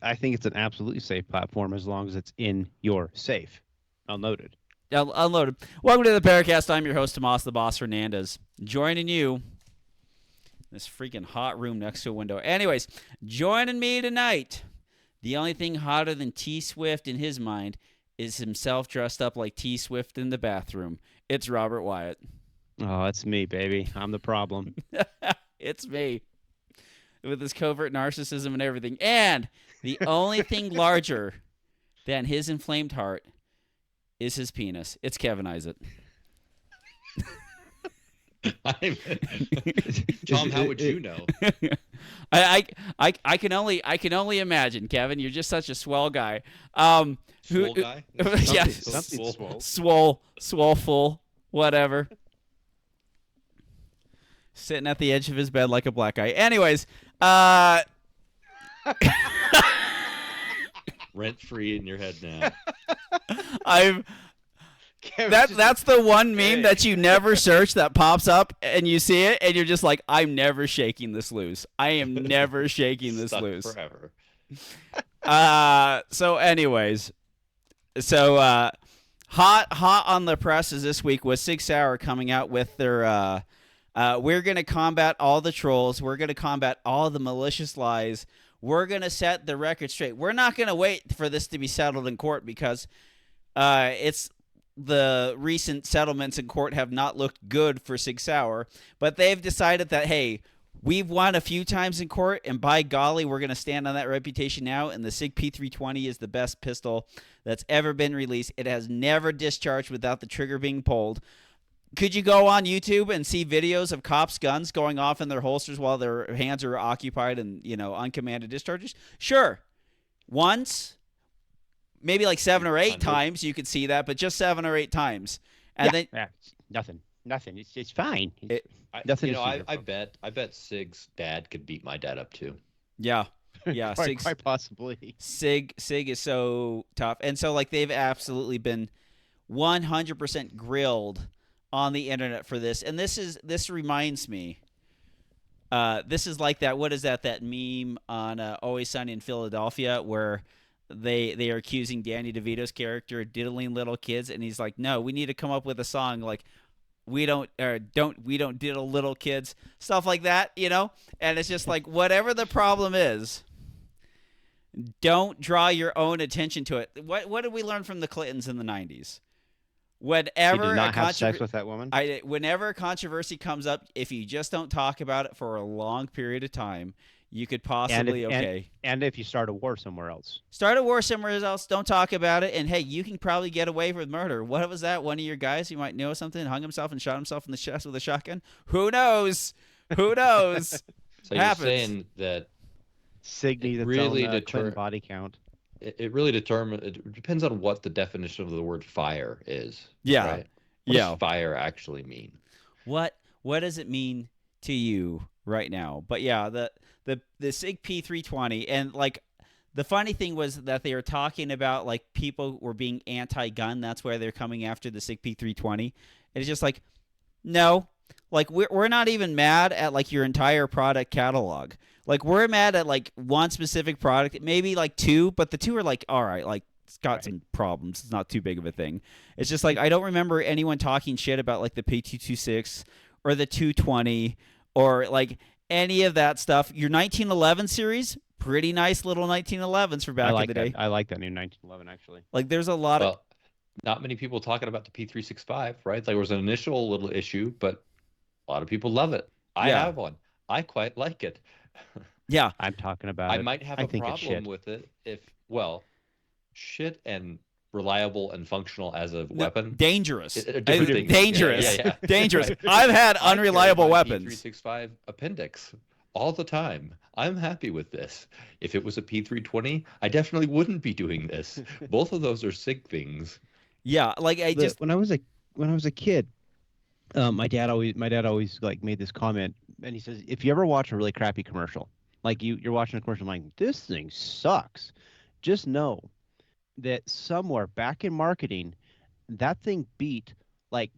I think it's an absolutely safe platform as long as it's in your safe. Unloaded. Unloaded. Welcome to the PARAcast. I'm your host, Tomas the Boss Hernandez. Joining you in this freaking hot room next to a window. Anyways, joining me tonight, the only thing hotter than T Swift in his mind is himself dressed up like T Swift in the bathroom. It's Robert Wyatt. Oh, it's me, baby. I'm the problem. It's me. With his covert narcissism and everything. And the only thing larger than his inflamed heart is his penis. It's Kevin Isaac. Tom, how would you know? I can only imagine, Kevin. You're just such a swell guy. Swole guy? Yeah, Something swole full, whatever. Sitting at the edge of his bed like a black guy. Anyways, Rent free in your head now. That's the one meme that you never search that pops up and you see it and you're just like, I'm never shaking this loose. I am never shaking this Stuck loose. forever. So anyways, hot on the presses this week was Sig Sauer coming out with their we're going to combat all the trolls. We're going to combat all the malicious lies. We're going to set the record straight. We're not going to wait for this to be settled in court because it's the recent settlements in court have not looked good for Sig Sauer. But they've decided that, hey, we've won a few times in court, and by golly, we're going to stand on that reputation now. And the Sig P320 is the best pistol that's ever been released. It has never discharged without the trigger being pulled. Could you go on YouTube and see videos of cops' guns going off in their holsters while their hands are occupied and, uncommanded discharges? Sure. Once, maybe like 7 or 8 times you could see that, but just 7 or 8 times. And nothing. It's fine. Nothing. I bet Sig's dad could beat my dad up too. Yeah. quite possibly. Sig is so tough. And so they've absolutely been 100% grilled on the internet for this. And this reminds me, this is like that, what is that meme on Always Sunny in Philadelphia where they are accusing Danny DeVito's character of diddling little kids, and he's like, no, we need to come up with a song like we don't diddle little kids, stuff like that, and it's just like, whatever the problem is, don't draw your own attention to it. What did we learn from the Clintons in the 90s? Whenever you did not have sex with that woman? Whenever a controversy comes up, if you just don't talk about it for a long period of time, you could possibly And if you start a war somewhere else. Start a war somewhere else, don't talk about it, and hey, you can probably get away with murder. What was that? One of your guys, you might know something, hung himself and shot himself in the chest with a shotgun? Who knows? So you're saying that Sig needs really its own body count. It really depends on what the definition of the word fire is. Yeah. Right? What does fire actually mean? What does it mean to you right now? But yeah, the Sig P320, and the funny thing was that they were talking about people were being anti-gun. That's why they're coming after the Sig P320. And it's just no, we're not even mad at your entire product catalog. We're mad at one specific product, maybe 2, but the 2 are all right, it's got some problems. It's not too big of a thing. It's just I don't remember anyone talking shit about the P226 or the 220 or any of that stuff. Your 1911 series, pretty nice little 1911s for back in the day. I like that new 1911 actually. There's a lot of not many people talking about the P365, right? There was an initial little issue, but a lot of people love it. I have one. I quite like it. Yeah, I'm talking about. I might have a problem with it if shit and reliable and functional as a weapon. Dangerous. Dangerous. Yeah. Dangerous. I've had unreliable weapons. P365 appendix all the time. I'm happy with this. If it was a P320, I definitely wouldn't be doing this. Both of those are Sig things. Yeah, when I was a kid, my dad always made this comment, and he says, if you ever watch a really crappy commercial, you're watching a commercial, like, this thing sucks, just know that somewhere back in marketing, that thing beat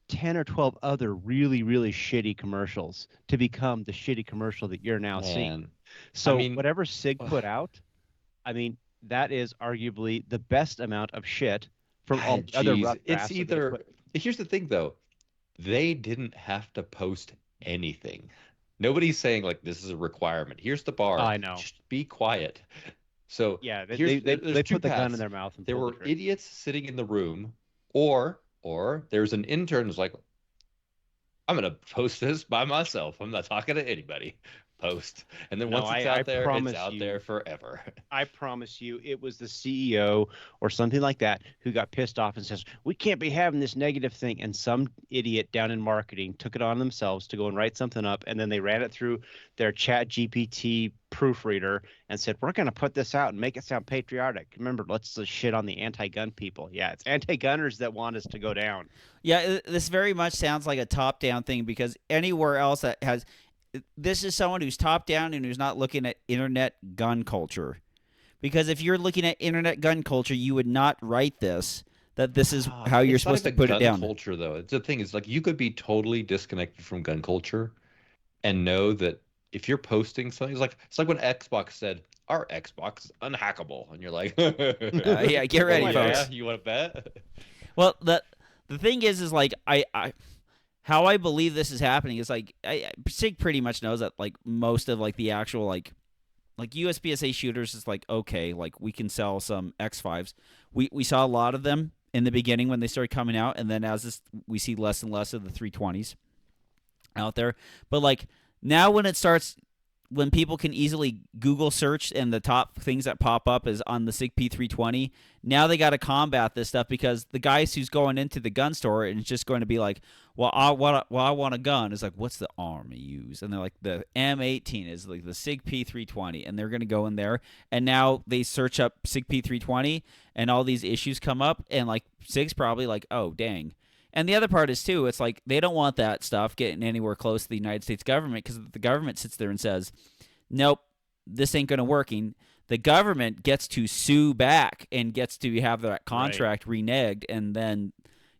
10 or 12 other really, really shitty commercials to become the shitty commercial that you're now seeing. So whatever Sig put out, that is arguably the best amount of shit from Ah, all other jeez, rough it's drafts that they either. put. Here's the thing, though. They didn't have to post anything. Nobody's saying like this is a requirement. Here's the Oh, bar. I know. Just be quiet. So Yeah, there's they two put the gun in paths. their mouth and There pulled the were trigger. idiots sitting in the room, or there's an intern who's like, I'm gonna post this by myself. I'm not talking to anybody. Post. And then No, once I it's promise out you, there forever. I promise you, it was the CEO or something like that who got pissed off and says, "We can't be having this negative thing." And some idiot down in marketing took it on themselves to go and write something up, and then they ran it through their Chat GPT proofreader and said, "We're going to put this out and make it sound patriotic. Remember, let's just shit on the anti-gun people." Yeah, it's anti-gunners that want us to go down. Yeah, this very much sounds like a top-down thing because anywhere else that has this is someone who's top-down and who's not looking at internet gun culture. Because if you're looking at internet gun culture, you would not write this that this is how you're It's not supposed to even put it gun down. culture though. It's the thing is like you could be totally disconnected from gun culture and know that if you're posting something, it's like when Xbox said our Xbox is unhackable, and you're like, Yeah, get oh ready, yeah, folks. you want to bet? Well, the thing is like I how I believe this is happening is like Sig pretty much knows that like most of like the actual like USPSA shooters is like okay, like we can sell some X5s. We saw a lot of them in the beginning when they started coming out, and then as this we see less and less of the 320s out there. But like now when it starts when people can easily Google search and the top things that pop up is on the SIG P320, now they got to combat this stuff because the guys who's going into the gun store and it's just going to be like, I want a gun. Is like, what's the army use? And they're like, the M18 is like the SIG P320, and they're going to go in there and now they search up SIG P320 and all these issues come up and like SIG's probably like, oh dang. And the other part is too, it's like they don't want that stuff getting anywhere close to the United States government because the government sits there and says, "Nope, this ain't gonna working." The government gets to sue back and gets to have that Right. contract reneged, and then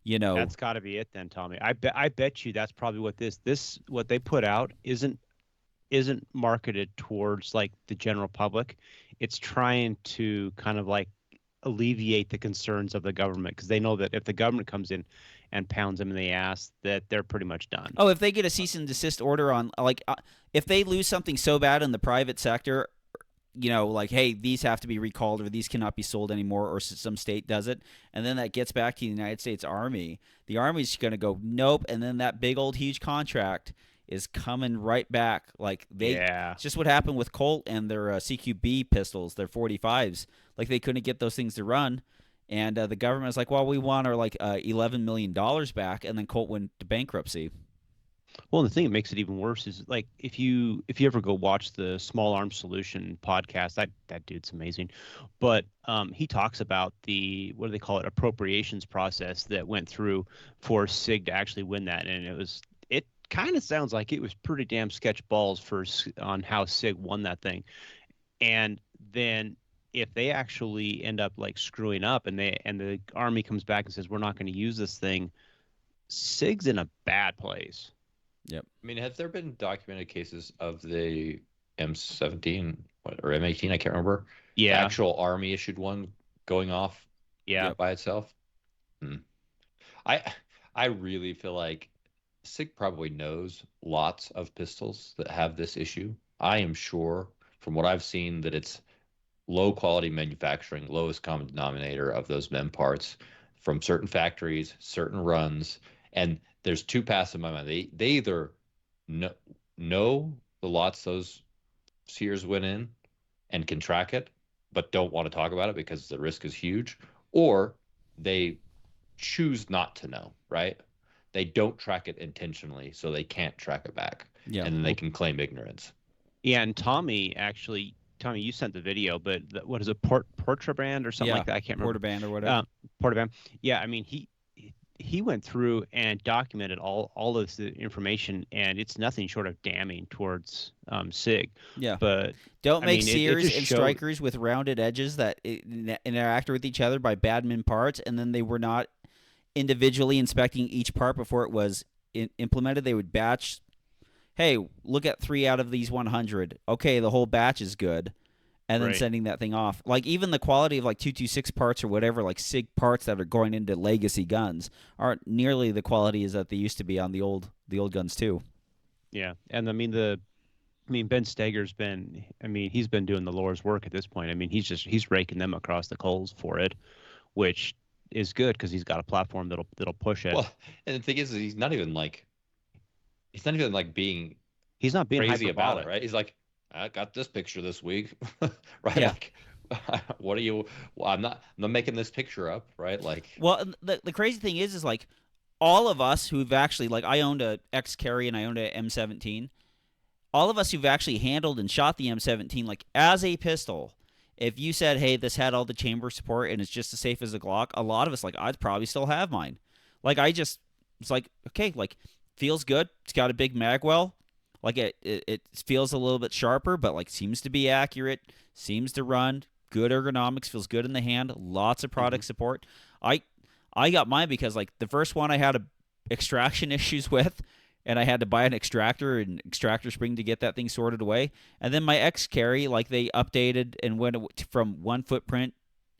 That's got to be it then, Tommy. I bet you that's probably what this what they put out isn't marketed towards like the general public. It's trying to kind of like alleviate the concerns of the government because they know that if the government comes in and pounds them in the ass, that they're pretty much done. oh, if they get a cease and desist order on like if they lose something so bad in the private sector, like, hey, these have to be recalled or these cannot be sold anymore, or some state does it, and then that gets back to the United States Army. The Army's going to go, nope, and then that big old huge contract is coming right back. Like Yeah. it's just what happened with Colt and their CQB pistols, their 45s. Like they couldn't get those things to run, and the government was like, well, we want our like $11 million back, and then Colt went to bankruptcy. Well, the thing that makes it even worse is like if you ever go watch the Small Arms Solution podcast, that dude's amazing. But he talks about the what do they call it appropriations process that went through for SIG to actually win that, and it kind of sounds like it was pretty damn sketch balls on how SIG won that thing. And then if they actually end up like screwing up and the army comes back and says we're not going to use this thing, SIG's in a bad place. Yep. I mean, have there been documented cases of the M17 or M18? I can't remember. The Yeah, actual army issued one going off yeah. by itself. Hmm. I I really feel like SIG probably knows lots of pistols that have this issue. I am sure from what I've seen that it's low quality manufacturing, lowest common denominator of those mem parts from certain factories, certain runs. And there's two paths in my mind. They either know, know the lots those Sears went in and can track it, but don't want to talk about it because the risk is huge, or they choose not to know, right? They don't track it intentionally, so they can't track it back, Yeah. and then they can claim ignorance. Yeah, and Tommy, you sent the video, but what is it, Portrabrand or something Yeah. like that? I can't remember. Portaband or whatever. Portabrand. Yeah, I mean he went through and documented all of the information, and it's nothing short of damning towards SIG. Yeah. But Don't I make mean, it sears just and showed. strikers with rounded edges that interact with each other by badman parts, and then they were not individually inspecting each part before it was implemented. They would batch. Hey, look at 3 out of these 100. Okay, the whole batch is good, and then Right. sending that thing off. Like even the quality of like 226 parts or whatever, like SIG parts that are going into legacy guns aren't nearly the quality as that they used to be on the old guns too. Yeah. And I mean Ben Steger's been he's been doing the Lord's work at this point. I mean he's raking them across the coals for it, which is good because he's got a platform that'll push it. Well, and the thing is, he's not even like being He's not being crazy about it, hyperbolic. right? He's like, I got this picture this week, right? Yeah. Like, what are you? Well, I'm not making this picture up, right? Like, Well, and the crazy thing is like all of us who've actually like I owned a X carry and I owned a M17. All of us who've actually handled and shot the M17 like as a pistol, if you said, "Hey, this had all the chamber support and it's just as safe as a Glock," a lot of us like I'd probably still have mine. Like it's like okay, like feels good. It's got a big mag well. Like it feels a little bit sharper, but like seems to be accurate. Seems to run good ergonomics. Feels good in the hand. Lots of product support. I I got mine because like the first one I had extraction issues with, and I had to buy an extractor and extractor spring to get that thing sorted away. And then my X carry, like they updated and went from one footprint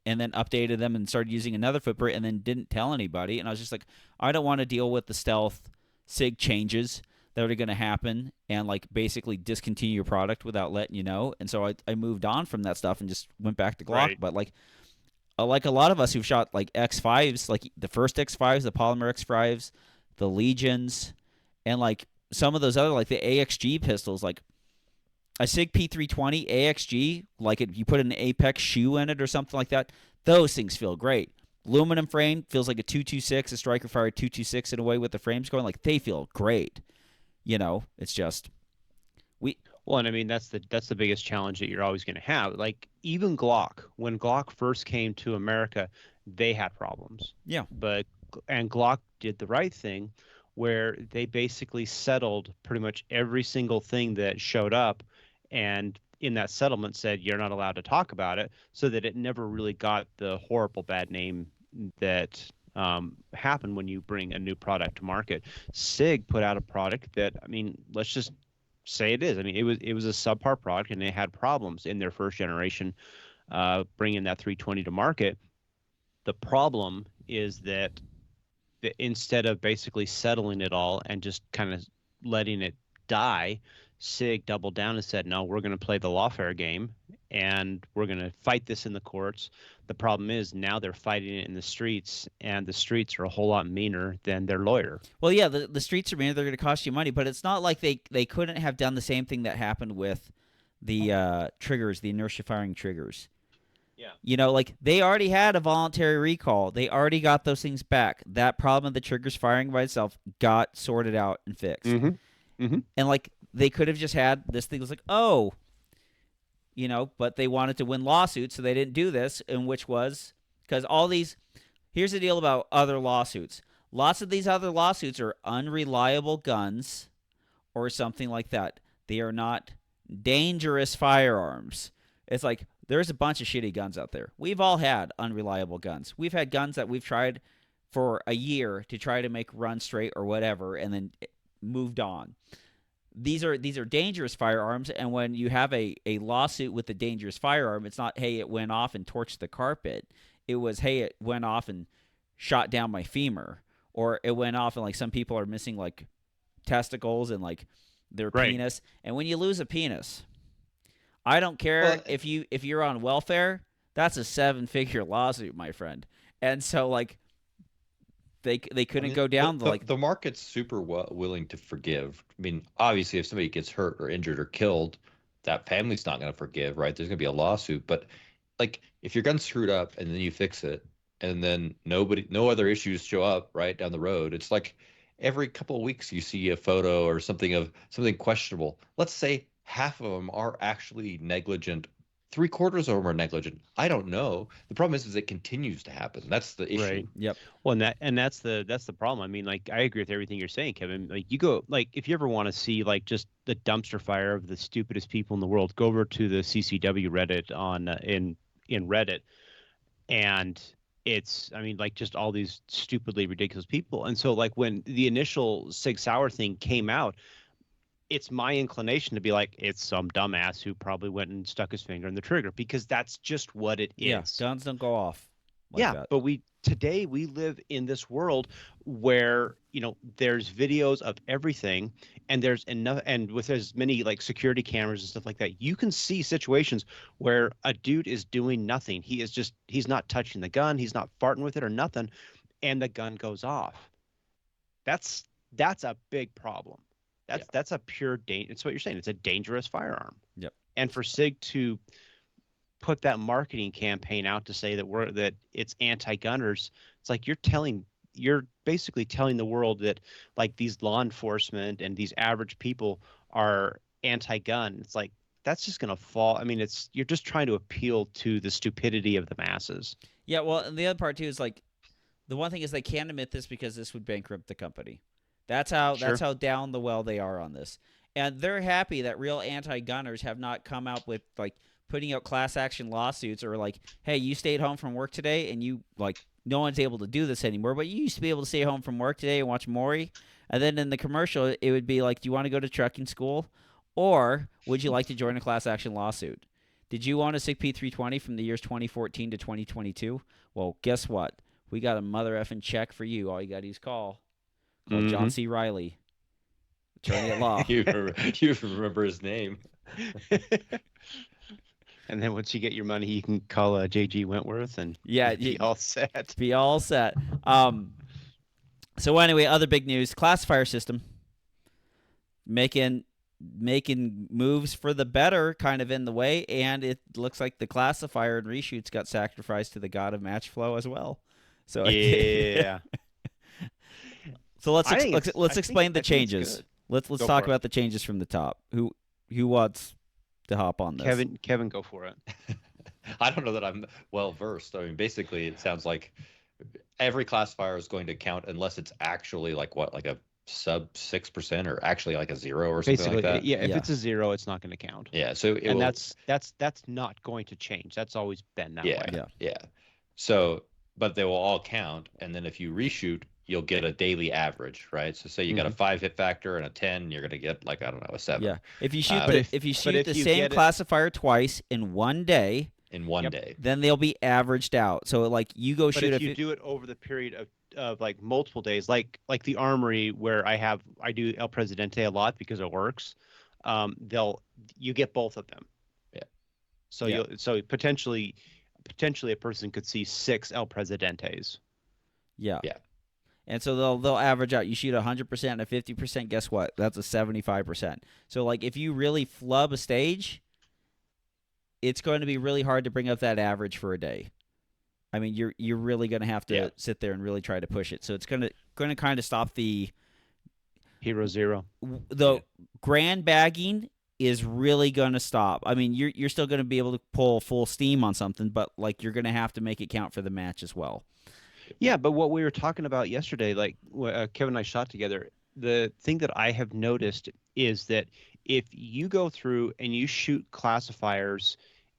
and then updated them and started using another footprint and then didn't tell anybody. And I was just like, I don't want to deal with the stealth SIG changes that are going to happen and like basically discontinue your product without letting you know. And so I moved on from that stuff and just went back to Glock. Right. But like a lot of us who've shot like X5s, like the first X5s, the polymer X5s, the Legions, and like some of those other like the AXG pistols, like a SIG P320 AXG, like you put an Apex shoe in it or something like that, those things feel great. Aluminum frame feels like a 226, a Striker Fire 226 in a way with the frames going, like they feel great. It's just we Well, and I mean that's the biggest challenge that you're always going to have. Like even Glock, when Glock first came to America, they had problems. yeah. But and Glock did the right thing where they basically settled pretty much every single thing that showed up and in that settlement said you're not allowed to talk about it so that it never really got the horrible bad name that happened when you bring a new product to market. SIG put out a product that, I mean, let's just say it is. I mean, it was a subpar product, and they had problems in their first generation bringing that 320 to market. The problem is that instead of basically settling it all and just kind of letting it die, SIG doubled down and said, "No, we're going to play the lawfare game, and we're going to fight this in the courts." The problem is now they're fighting it in the streets, and the streets are a whole lot meaner than their lawyer. Well, yeah, the streets are mean. They're going to cost you money, but it's not like they couldn't have done the same thing that happened with the triggers, the inertia firing triggers. Yeah. Like they already had a voluntary recall. They already got those things back. That problem of the triggers firing by itself got sorted out and fixed. Mm-hmm. Mm-hmm. And like they could have just had this thing was like, oh, but they wanted to win lawsuits, so they didn't do this, and which was because all these. Here's the deal about other lawsuits. Lots of these other lawsuits are unreliable guns or something like that. They are not dangerous firearms. It's like there's a bunch of shitty guns out there. We've all had unreliable guns. We've had guns that we've tried for a year to try to make run straight or whatever and then moved on. These are dangerous firearms, and when you have a lawsuit with a dangerous firearm, it's not, hey, it went off and torched the carpet. It was, hey, it went off and shot down my femur, or it went off and like some people are missing like testicles and like their penis. And when you lose a penis, I don't care if you're on welfare, that's a 7-figure lawsuit, my friend. And so like they couldn't go down the market's super willing to forgive. I mean, obviously, if somebody gets hurt or injured or killed, that family's not going to forgive, right? There's going to be a lawsuit. But like, if your gun's screwed up and then you fix it, and then no other issues show up right down the road, it's like every couple of weeks you see a photo or something of something questionable. Let's say half of them are actually negligent. 3/4 of them are negligent. I don't know. The problem is it continues to happen. That's the issue. Right. Yep. Well, and that's the problem. I mean, like I agree with everything you're saying, Kevin. Like you go, like if you ever want to see like just the dumpster fire of the stupidest people in the world, go over to the CCW Reddit on in Reddit, and it's, I mean, like just all these stupidly ridiculous people. And so like when the initial Sig Sauer thing came out, it's my inclination to be like, it's some dumbass who probably went and stuck his finger in the trigger, because that's just what it Yeah, is. guns don't go off like Yeah, that. but today we live in this world where, there's videos of everything, and there's enough, and with as many like security cameras and stuff like that, you can see situations where a dude is doing nothing. He's not touching the gun, he's not farting with it or nothing, and the gun goes off. That's that's a big problem. Yeah. That's a pure danger. It's what you're saying. It's a dangerous firearm. Yep. And for SIG to put that marketing campaign out to say that it's anti-gunners, it's like you're basically telling the world that like these law enforcement and these average people are anti-gun. It's like that's just going to fall. I mean, you're just trying to appeal to the stupidity of the masses. Yeah, well, and the other part too is like the one thing is they can't admit this because this would bankrupt the company. That's Sure. how down the well they are on this. And they're happy that real anti-gunners have not come out with like putting out class action lawsuits or like, hey, you stayed home from work today and you like no one's able to do this anymore, but you used to be able to stay home from work today and watch Maury. And then in the commercial it would be like, do you want to go to trucking school or would you like to join a class action lawsuit? Did you want a SIG P320 from the years 2014 to 2022? Well, guess what? We got a mother effing check for you. All you got to do is call John C. Riley, attorney at law. you remember his name. And then once you get your money, you can call J.G. Wentworth and be all set. Be all set. So anyway, other big news: classifier system making moves for the better, kind of in the way, and it looks like the classifier and reshoots got sacrificed to the god of match flow as well. So yeah. So let's explain the changes. Let's Go talk for it. about the changes from the top. Who wants to hop on this? Kevin, go for it. I don't know that I'm well versed. I mean, basically, it sounds like every classifier is going to count unless it's actually like a sub 6% or actually like a 0 or something Basically, like that. yeah. If it's a 0, it's not going to count. Yeah. So that's not going to change. That's always been that way. Yeah. So, but they will all count, and then if you reshoot, you'll get a daily average, right? So say you got a 5 hit factor and a 10, you're going to get like, I don't know, a 7. Yeah. If you shoot if you shoot if the you same get classifier twice in one day, day. then they'll be averaged out. So like you go But shoot if you do it over the period of like multiple days, like the Armory where I do El Presidente a lot because it works, you get both of them. Yeah. So potentially a person could see 6 El Presidentes. Yeah. Yeah. And so they'll average out. You shoot 100% and a 50%, guess what? That's a 75%. So like if you really flub a stage, it's going to be really hard to bring up that average for a day. I mean, you're really going to have to sit there and really try to push it. So it's going to kind of stop the Hero Zero. The grand bagging is really going to stop. I mean, you're still going to be able to pull full steam on something, but like you're going to have to make it count for the match as well. Yeah, but what we were talking about yesterday, like Kevin and I shot together, the thing that I have noticed is that if you go through and you shoot classifiers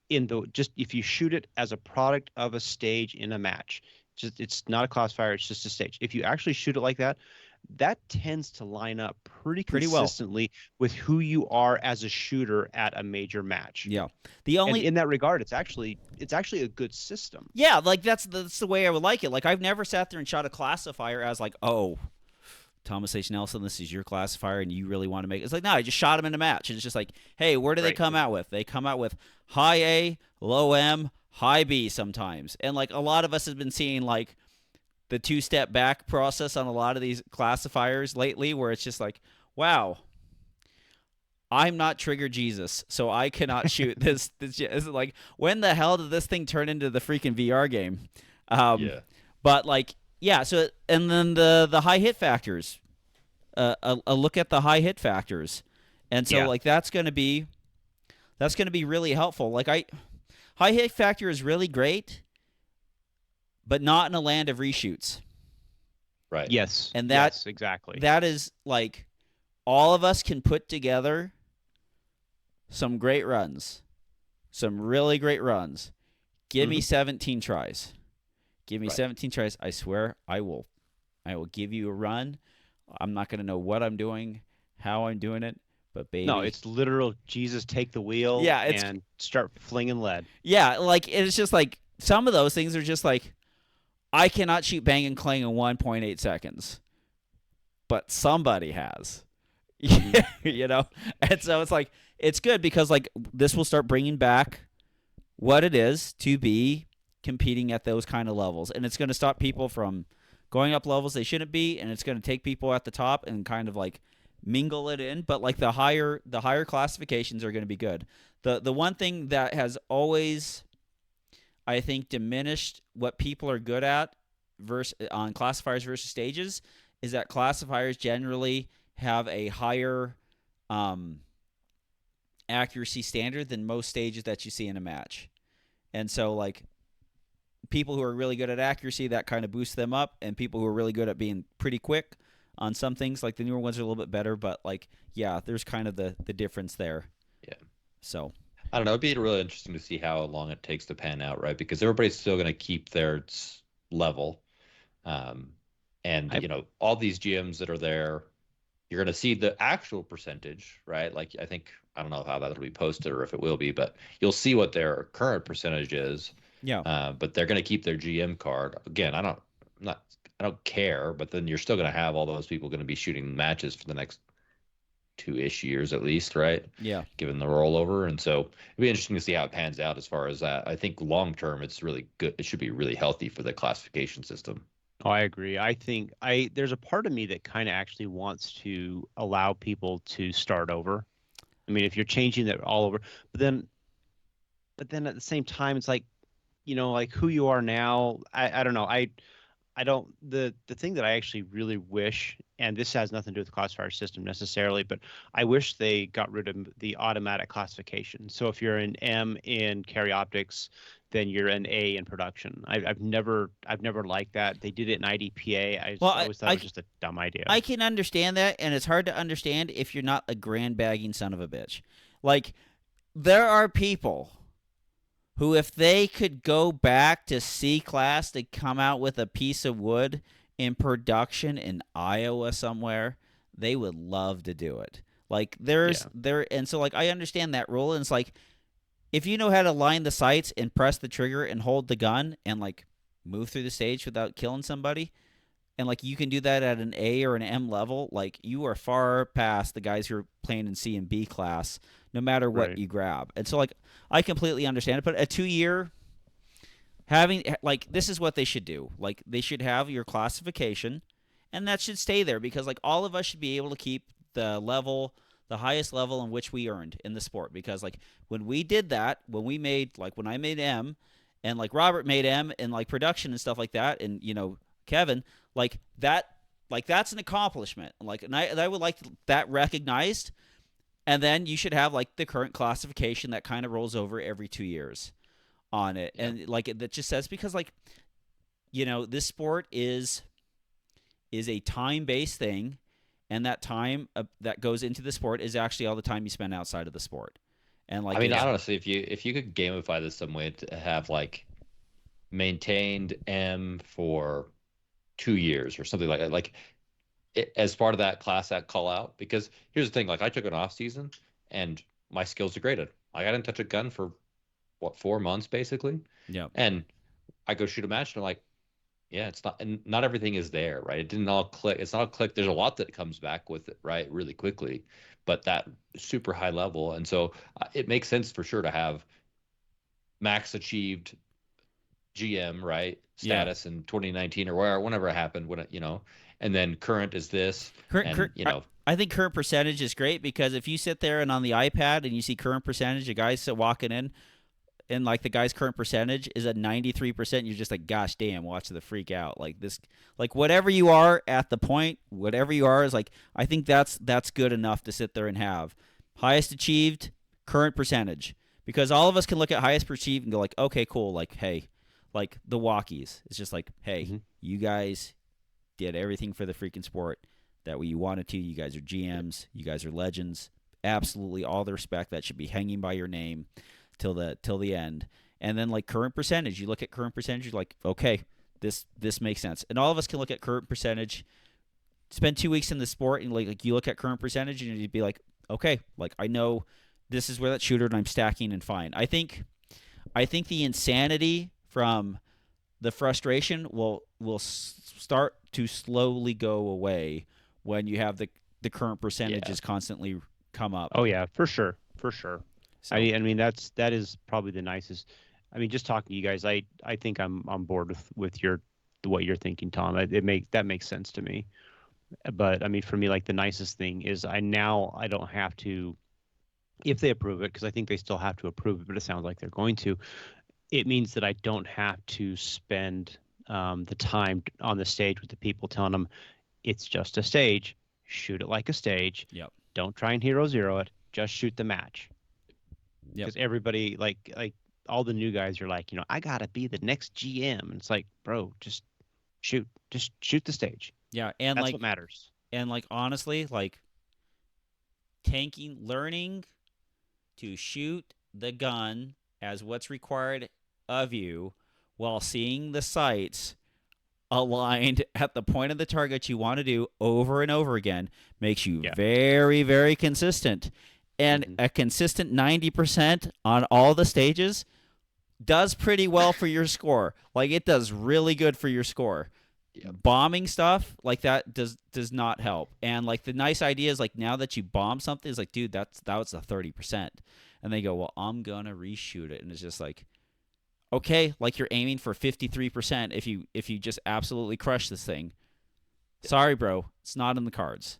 if you shoot it as a product of a stage in a match, it's not a classifier, it's just a stage. If you actually shoot it like that, that tends to line up pretty consistently with who you are as a shooter at a major match. Yeah. And in that regard, it's actually a good system. Yeah, like that's the way I would like it. Like I've never sat there and shot a classifier as like, oh, Thomas H. Nelson, this is your classifier, and you really want to make it. It's like, no, I just shot him in a match. And it's just like, hey, where do they come out with? They come out with high A, low M, high B sometimes. And like a lot of us have been seeing like the 2-step back process on a lot of these classifiers lately, where it's just like, wow, I'm not Trigger Jesus, so I cannot shoot this. This like, when the hell did this thing turn into the freaking VR game? But like, yeah. So and then the high hit factors, a look at the high hit factors, and so like that's gonna be really helpful. Like high hit factor is really great, but not in a land of reshoots. Right. Yes. And yes, exactly. That is like all of us can put together some great runs, some really great runs. Give me 17 tries. Give me 17 tries. I swear I will give you a run. I'm not going to know what I'm doing, how I'm doing it, But baby, No, it's literal Jesus take the wheel yeah, it's and start flinging lead. yeah, like it's just like some of those things are just like I cannot shoot bang and clang in 1.8 seconds, but somebody has. You know, and so it's like it's good because like this will start bringing back what it is to be competing at those kind of levels, and it's going to stop people from going up levels they shouldn't be, and it's going to take people at the top and kind of like mingle it in. But like the higher classifications are going to be good. The one thing that has always, I think, diminished what people are good at on classifiers versus stages is that classifiers generally have a higher accuracy standard than most stages that you see in a match. And so, like, people who are really good at accuracy, that kind of boosts them up, and people who are really good at being pretty quick on some things, like the newer ones are a little bit better, but, like, yeah, there's kind of the difference there. Yeah. So I don't know. It'd be really interesting to see how long it takes to pan out, right? Because everybody's still going to keep their level. And, you know, all these GMs that are there, you're going to see the actual percentage, right? Like, I don't know how that'll be posted or if it will be, but you'll see what their current percentage is. yeah, But they're going to keep their GM card. Again, I don't care, but then you're still going to have all those people going to be shooting matches for the next 2-ish years at least, right? yeah. Given the rollover. And so it'd be interesting to see how it pans out as far as that. I think long term, it's really good. It should be really healthy for the classification system. Oh, I agree. I think there's a part of me that kind of actually wants to allow people to start over. I mean, if you're changing that all over, but then at the same time, it's like, you know, like who you are now. I don't know. I don't the thing that I actually really wish, and this has nothing to do with the classifier system necessarily, but I wish they got rid of the automatic classification. So if you're an M in carry optics, then you're an A in production. I've never liked that. They did it in IDPA. I Well, always thought it was just a dumb idea. I can understand that, and it's hard to understand if you're not a grand bagging son of a bitch. Like, there are people who, if they could go back to C class to come out with a piece of wood in production in Iowa somewhere, they would love to do it. Like, and so like I understand that rule, and it's like if you know how to line the sights and press the trigger and hold the gun and like move through the stage without killing somebody, and like you can do that at an A or an M level, like you are far past the guys who are playing in C and B class, no matter what you grab. And so like I completely understand it, but a 2-year having like this is what they should do. Like they should have your classification, and that should stay there because like all of us should be able to keep the highest level in which we earned in the sport. Because like when we did that, when I made M, and like Robert made M in like production and stuff like that, and you know Kevin, like that's an accomplishment. Like, and I would like that recognized. And then you should have like the current classification that kind of rolls over every 2 years on it. Yeah. And like that just says, because like, you know, this sport is a time-based thing, and that time that goes into the sport is actually all the time you spend outside of the sport. And like, I mean, honestly, if you could gamify this some way to have like maintained M for 2 years or something like that, like as part of that class act call out, because here's the thing, like I took an off season and my skills degraded. Like I didn't touch a gun for 4 months basically. Yeah. And I go shoot a match and I'm like, yeah, it's not, and not everything is there, right? It didn't all click. It's not all click. There's a lot that comes back with it, right? Really quickly, but that super high level. And so it makes sense for sure to have max achieved GM, right? Status in 2019 or whenever it happened, when it, you know, and then current is this, you know. I think current percentage is great because if you sit there and on the iPad and you see current percentage, a guy's walking in, and like the guy's current percentage is at 93%, you're just like, gosh damn, watch the freak out. Like this, like whatever you are at the point, whatever you are is like, I think that's good enough to sit there and have highest achieved current percentage, because all of us can look at highest achieved and go like, okay, cool. Like, hey, like the walkies, it's just like, hey, you guys did everything for the freaking sport that you wanted to. You guys are GMs. You guys are legends. Absolutely all the respect that should be hanging by your name till the end. And then like current percentage, you look at current percentage, you're like, okay, this makes sense. And all of us can look at current percentage, spend 2 weeks in the sport, and like you look at current percentage and you'd be like, okay, like I know this is where that shooter and I'm stacking and fine. I think the insanity from the frustration will start to slowly go away when you have the current Yeah. percentages constantly come up. Oh yeah, for sure, for sure. So I mean that is probably the nicest. I mean, just talking to you guys, I think I'm on board with your what you're thinking, Tom. That makes sense to me. But I mean, for me, like the nicest thing is I don't have to, if they approve it, because I think they still have to approve it, but it sounds like they're going to. It means that I don't have to spend the time on the stage with the people telling them it's just a stage. Shoot it like a stage. yep, Don't try and hero zero it. Just shoot the match. yep, Because everybody like all the new guys are like, I gotta be the next GM. And it's like, bro, just shoot the stage. yeah, That's what matters. and like honestly, like tanking, learning to shoot the gun as what's required of you while seeing the sights aligned at the point of the target you want to do over and over again makes you Yeah. very, very consistent. And Mhm. a consistent 90% on all the stages does pretty well for your score. Like it does really good for your score. Yep. Bombing stuff like that does not help. And like the nice idea is like now that you bomb something, it's like, dude, that was a 30%. And they go, well, I'm gonna reshoot it. And it's just like, okay, like you're aiming for 53% if you just absolutely crush this thing. Sorry, bro, it's not in the cards.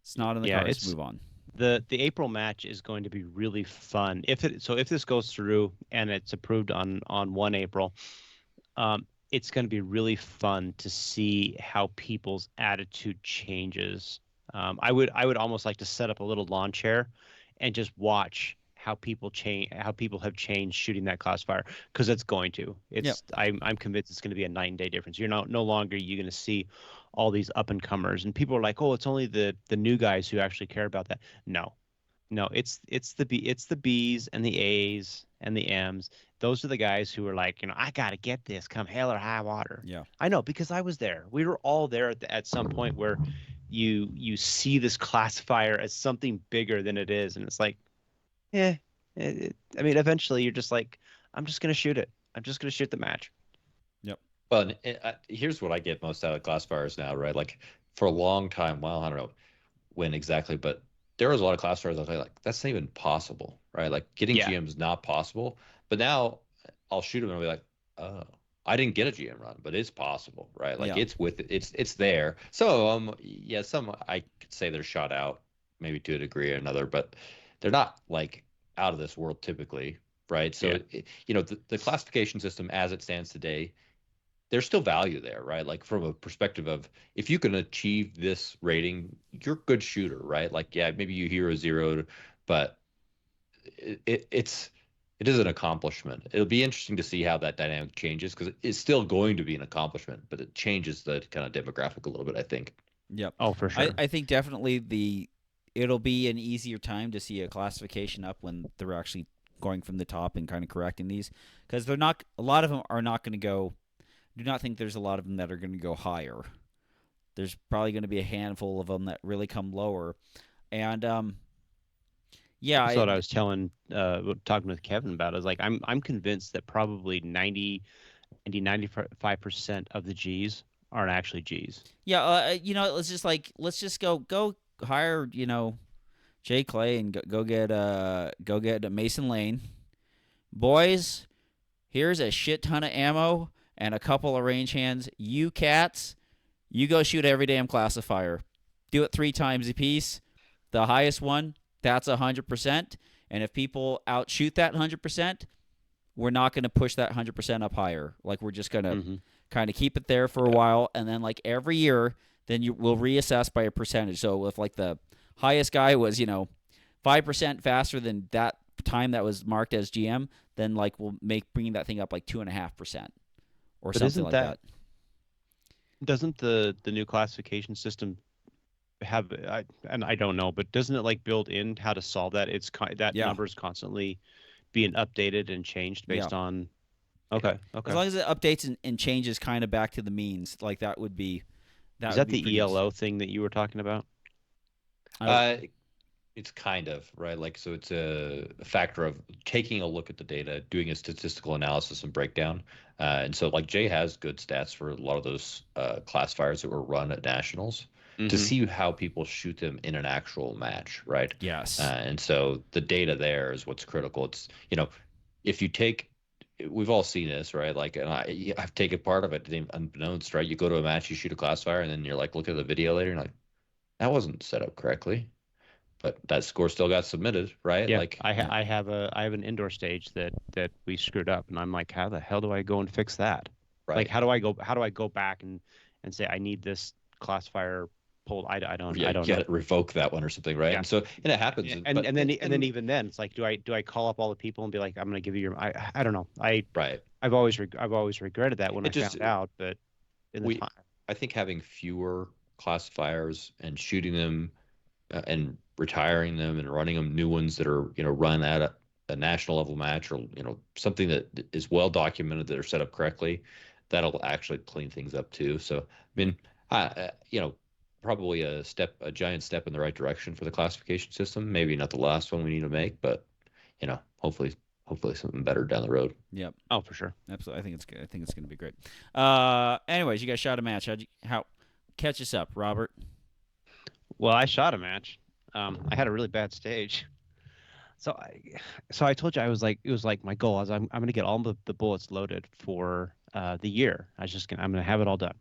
It's not in the Yeah, cards. it's Move on. the April match is going to be really fun. If this goes through and it's approved on 1 April, it's going to be really fun to see how people's attitude changes. I would almost like to set up a little lawn chair and just watch how people have changed shooting that classifier, because it's going to. Yep. I'm convinced it's going to be a night and day difference. You're no longer you're going to see all these up and comers, and people are like, oh, it's only the new guys who actually care about that. No, no, it's the B's and the A's and the M's. Those are the guys who are like, I gotta get this, come hell or high water. Yeah. I know, because I was there. We were all there at some point where you see this classifier as something bigger than it is, and it's like, yeah. I mean, eventually you're just like, I'm just gonna shoot it. I'm just gonna shoot the match. Yep. Well, here's what I get most out of classifiers now, right? Like for a long time, well, I don't know when exactly, but there was a lot of classifiers I was like, that's not even possible, right? Like getting Yeah. GM is not possible. But now I'll shoot them and I'll be like, oh, I didn't get a GM run, but it's possible, right? Like Yeah. it's there. So yeah, some I could say they're shot out, maybe to a degree or another, but they're not like out of this world typically, right? So Yeah. the classification system as it stands today, there's still value there, right? Like from a perspective of if you can achieve this rating, you're a good shooter, right? Like, yeah, maybe you hero zeroed, but it is an accomplishment. It'll be interesting to see how that dynamic changes because it's still going to be an accomplishment, but it changes the kind of demographic a little bit, I think. Yep. Oh, for sure. I think definitely it'll be an easier time to see a classification up when they're actually going from the top and kind of correcting these, because they're not, a lot of them are not going to go. Do not think there's a lot of them that are going to go higher. There's probably going to be a handful of them that really come lower, and yeah, That's what I was talking with Kevin about. I was like, I'm convinced that probably 95% of the G's aren't actually G's. yeah, let's just go hire Jay Clay and go get Mason Lane, boys. Here's a shit ton of ammo and a couple of range hands. You cats, you go shoot every damn classifier. Do it 3 times a piece. The highest one, that's 100%. And if people outshoot that 100%, we're not going to push that 100% up higher. Like we're just going to Mm-hmm. kind of keep it there for a while, and then like every year, then you will reassess by a percentage. So if like the highest guy was 5% faster than that time that was marked as GM, then like we'll make bringing that thing up like 2.5% or But something isn't like that that. doesn't the new classification system have and I don't know, but doesn't it like build in how to solve that? That Yeah, number is constantly being updated and changed yeah. based on. Yeah. Okay, As okay. long as it updates and changes kind of back to the means, like Is that would that be the pretty. ELO thing that you were talking about? I don't. Uh, It's kind of right. Like, so it's a factor of taking a look at the data, doing a statistical analysis and breakdown. And so, like, Jay has good stats for a lot of those classifiers that were run at nationals to Mm-hmm. see how people shoot them in an actual match, right? Yes. And so the data there is what's critical. It's, if you take, we've all seen this, right? Like, and I've taken part of it unbeknownst, right? You go to a match, you shoot a classifier, and then you're like, look at the video later, and you're like, that wasn't set up correctly, but that score still got submitted, right? Yeah, Like, I have an indoor stage that we screwed up, and I'm like, how the hell do I go and fix that? Like, right. how do I go back and say I need this classifier pulled? Yeah, I you don't know. gotta revoke that one or something, right? Yeah. And it happens, And then even then it's like, do I call up all the people and be like, I'm gonna give you your I don't know. right. I've always regretted that when It I just found out, but in the we time. I think having fewer classifiers and shooting them and retiring them and running them new ones that are run at a national level match, or something that is well documented, that are set up correctly, that'll actually clean things up too. So I mean, probably a giant step in the right direction for the classification system. Maybe not the last one we need to make, but hopefully something better down the road. Yep. Oh, for sure. Absolutely. I think it's good. I think it's going to be great. Anyways, you guys shot a match. How catch us up, Robert? Well, I shot a match. I had a really bad stage. So I told you it was like my goal. I'm gonna get all the bullets loaded for the year. I'm gonna have it all done.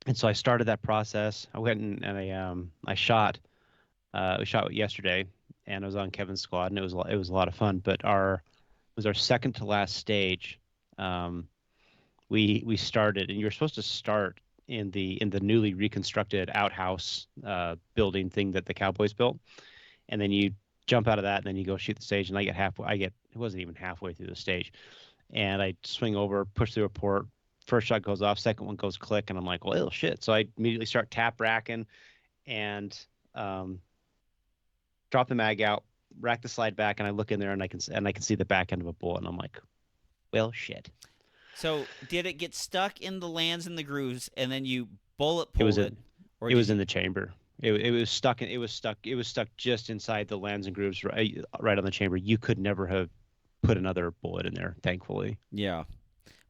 And so I started that process. I went and I shot. We shot yesterday, and I was on Kevin's squad, and it was a lot of fun. But it was our second to last stage. Um, we started, and you're supposed to start in the newly reconstructed outhouse building thing that the Cowboys built, and then you jump out of that, and then you go shoot the stage. And it wasn't even halfway through the stage, and I swing over, push through a port. First shot goes off, second one goes click, and I'm like, well, shit. So I immediately start tap racking and um, drop the mag out, rack the slide back, and I look in there and I can see the back end of a bullet, and I'm like, well, shit. So, did it get stuck in the lands and the grooves, and then you bullet It was pull it, in or it did was you? in the chamber. It was stuck in it was stuck just inside the lands and grooves, right on the chamber. You could never have put another bullet in there, thankfully. Yeah.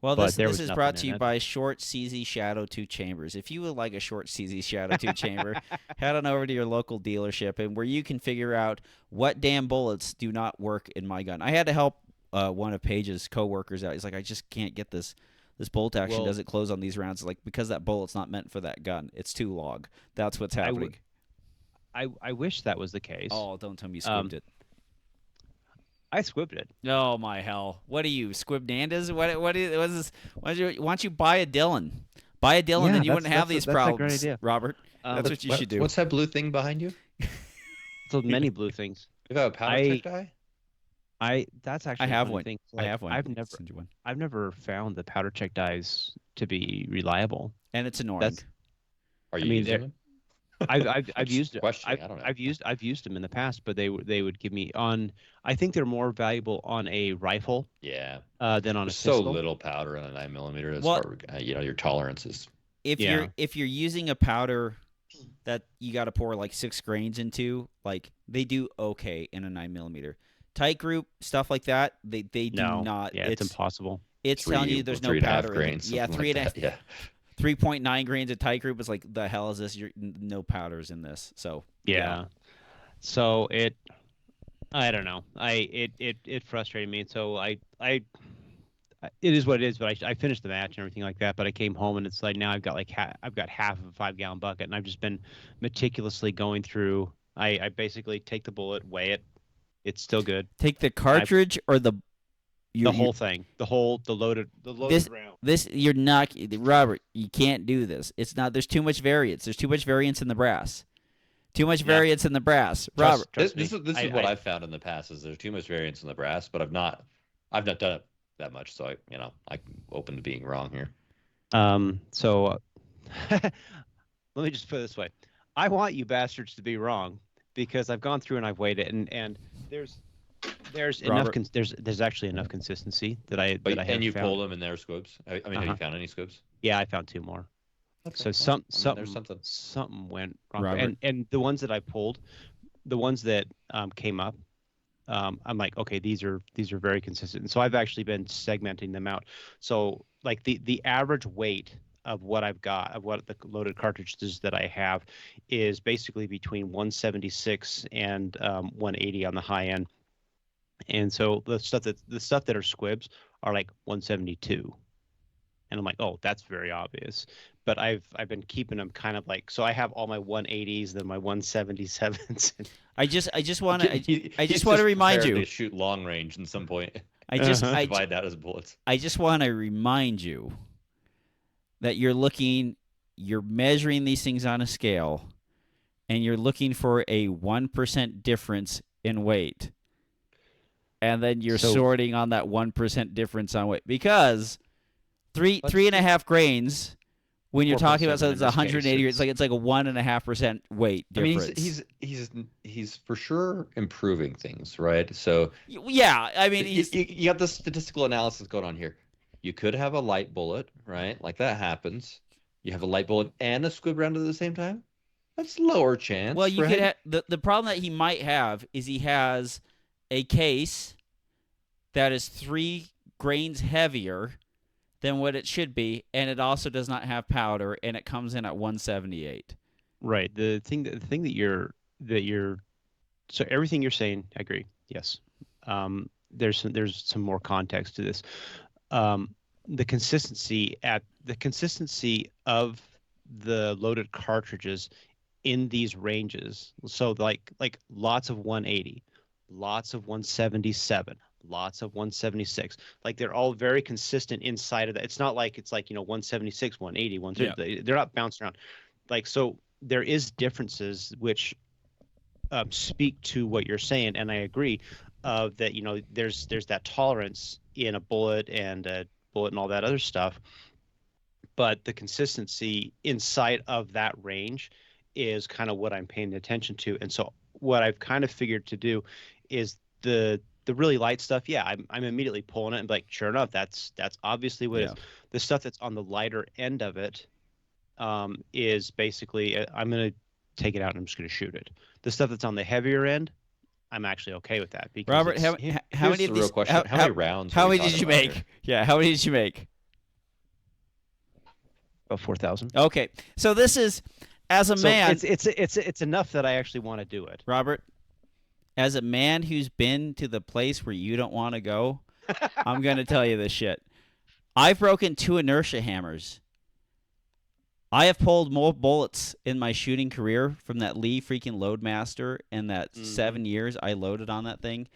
Well, But there this was is nothing brought to in you it. by Short CZ Shadow 2 Chambers. If you would like a Short CZ Shadow 2 chamber, head on over to your local dealership, and where you can figure out what damn bullets do not work in my gun. I had to help one of Paige's coworkers out. He's like, I just can't get this. This bolt action Well, doesn't close on these rounds. Like, because that bullet's not meant for that gun. It's too long. That's what's I happening. I wish that was the case. Oh, don't tell me you Um, squibbed it. I squibbed it. Oh my hell! What are you, Squibnandas? What is this? Why don't you buy a Dylan? Buy a Dylan, Yeah, then you wouldn't have these that's a great problems, idea. Robert. That's Um, what you should do. What's that blue thing behind you? so many blue things. You got a powder check die? That's I actually a have funny one. thing. I Like have one. Send you one. I've never found the powder check dies to be reliable. And it's annoying. That's Are I you mean, using them? I've Just used questioning. I don't know. I've used them in the past, but they would give me on. I think they're more valuable on a rifle Yeah. than on a There's so pistol. little powder in a 9 millimeter as Well, far your tolerances. Yeah. if you're using a powder that you got to pour like 6 grains into, like they do okay in a 9 millimeter. Tight group stuff like that, they do No. not. Yeah, it's impossible. It's telling you there's no 3.5 powder in it. grains. Yeah, Something like that. Yeah. 3.9 grains of tight group is like, the hell is this? No powders in this. So Yeah. So I don't know. It frustrated me. And so it is what it is. But I finished the match and everything like that. But I came home and it's like now I've got I've got half of a 5-gallon bucket, and I've just been meticulously going through. I basically take the bullet, weigh it. It's still good. take the cartridge or the Whole thing, the loaded round. this you're not, Robert. You can't do this. It's not. There's too much variance. There's too much variance in the brass. Too much variance in the brass, Robert. Trust This me. is what I've found in the past, is there's too much variance in the brass, but I've not done it that much, so I'm open to being wrong here. So let me just put it this way. I want you bastards to be wrong, because I've gone through and I've weighed it, and there's enough there's actually enough consistency that I have And you found. pulled them in their squibs. I mean, have you found any squibs? Yeah, I found 2 more. Okay, So well, something there's something. something went wrong. Robert. And the ones that I pulled, the ones that came up, I'm like, okay, these are very consistent. And so I've actually been segmenting them out. So like the average weight of what I've got, of what the loaded cartridges that I have, is basically between 176 and 180 on the high end. And so the stuff that are squibs are like 172. And I'm like, oh, that's very obvious. But I've been keeping them kind of like, so I have all my 180s, then my 177s. I just want to I He's just want to remind prepared you. to shoot long range at some point. I just Uh-huh. Divide that as bullets. I just want to remind you that you're measuring these things on a scale, and you're looking for a 1% difference in weight, and then you're So- sorting on that 1% difference on weight, because three Let's and a see. half grains when you're talking about 4.7 something that's in this 180, case. it's like a 1.5% weight I mean, difference. he's for sure improving things, right? So Yeah, I mean, you got the statistical analysis going on here. You could have a light bullet, right? Like that happens. You have a light bullet and a squib round at the same time. That's lower chance. well, you right? could have the problem that he might have is he has a case that is 3 grains heavier than what it should be, and it also does not have powder, and it comes in at 178. Right. The thing that you're so everything you're saying, I agree. Yes. There's some more context to this. The consistency of the loaded cartridges in these ranges. So like lots of 180, lots of 177, lots of 176. Like they're all very consistent inside of that. It's not like it's like 176, 180, 130. They're not bouncing around. Like so there is differences which speak to what you're saying, and I agree that there's that tolerance in a bullet and all that other stuff, but the consistency inside of that range is kind of what I'm paying attention to. And so what I've kind of figured to do is the really light stuff. Yeah, I'm immediately pulling it and like, sure enough, that's obviously what it is. The stuff that's on the lighter end of it is basically I'm gonna take it out and I'm just gonna shoot it. The stuff that's on the heavier end, I'm actually okay with that because Robert, how Here's many the of real these? question: how many rounds? How are we many did talking you about make? here? Yeah, how many did you make? about 4,000. Okay, so this is as a So man, it's enough that I actually want to do it. Robert. As a man who's been to the place where you don't want to go, I'm going to tell you this shit. I've broken 2 inertia hammers. I have pulled more bullets in my shooting career from that Lee freaking Loadmaster in that 7 years I loaded on that thing.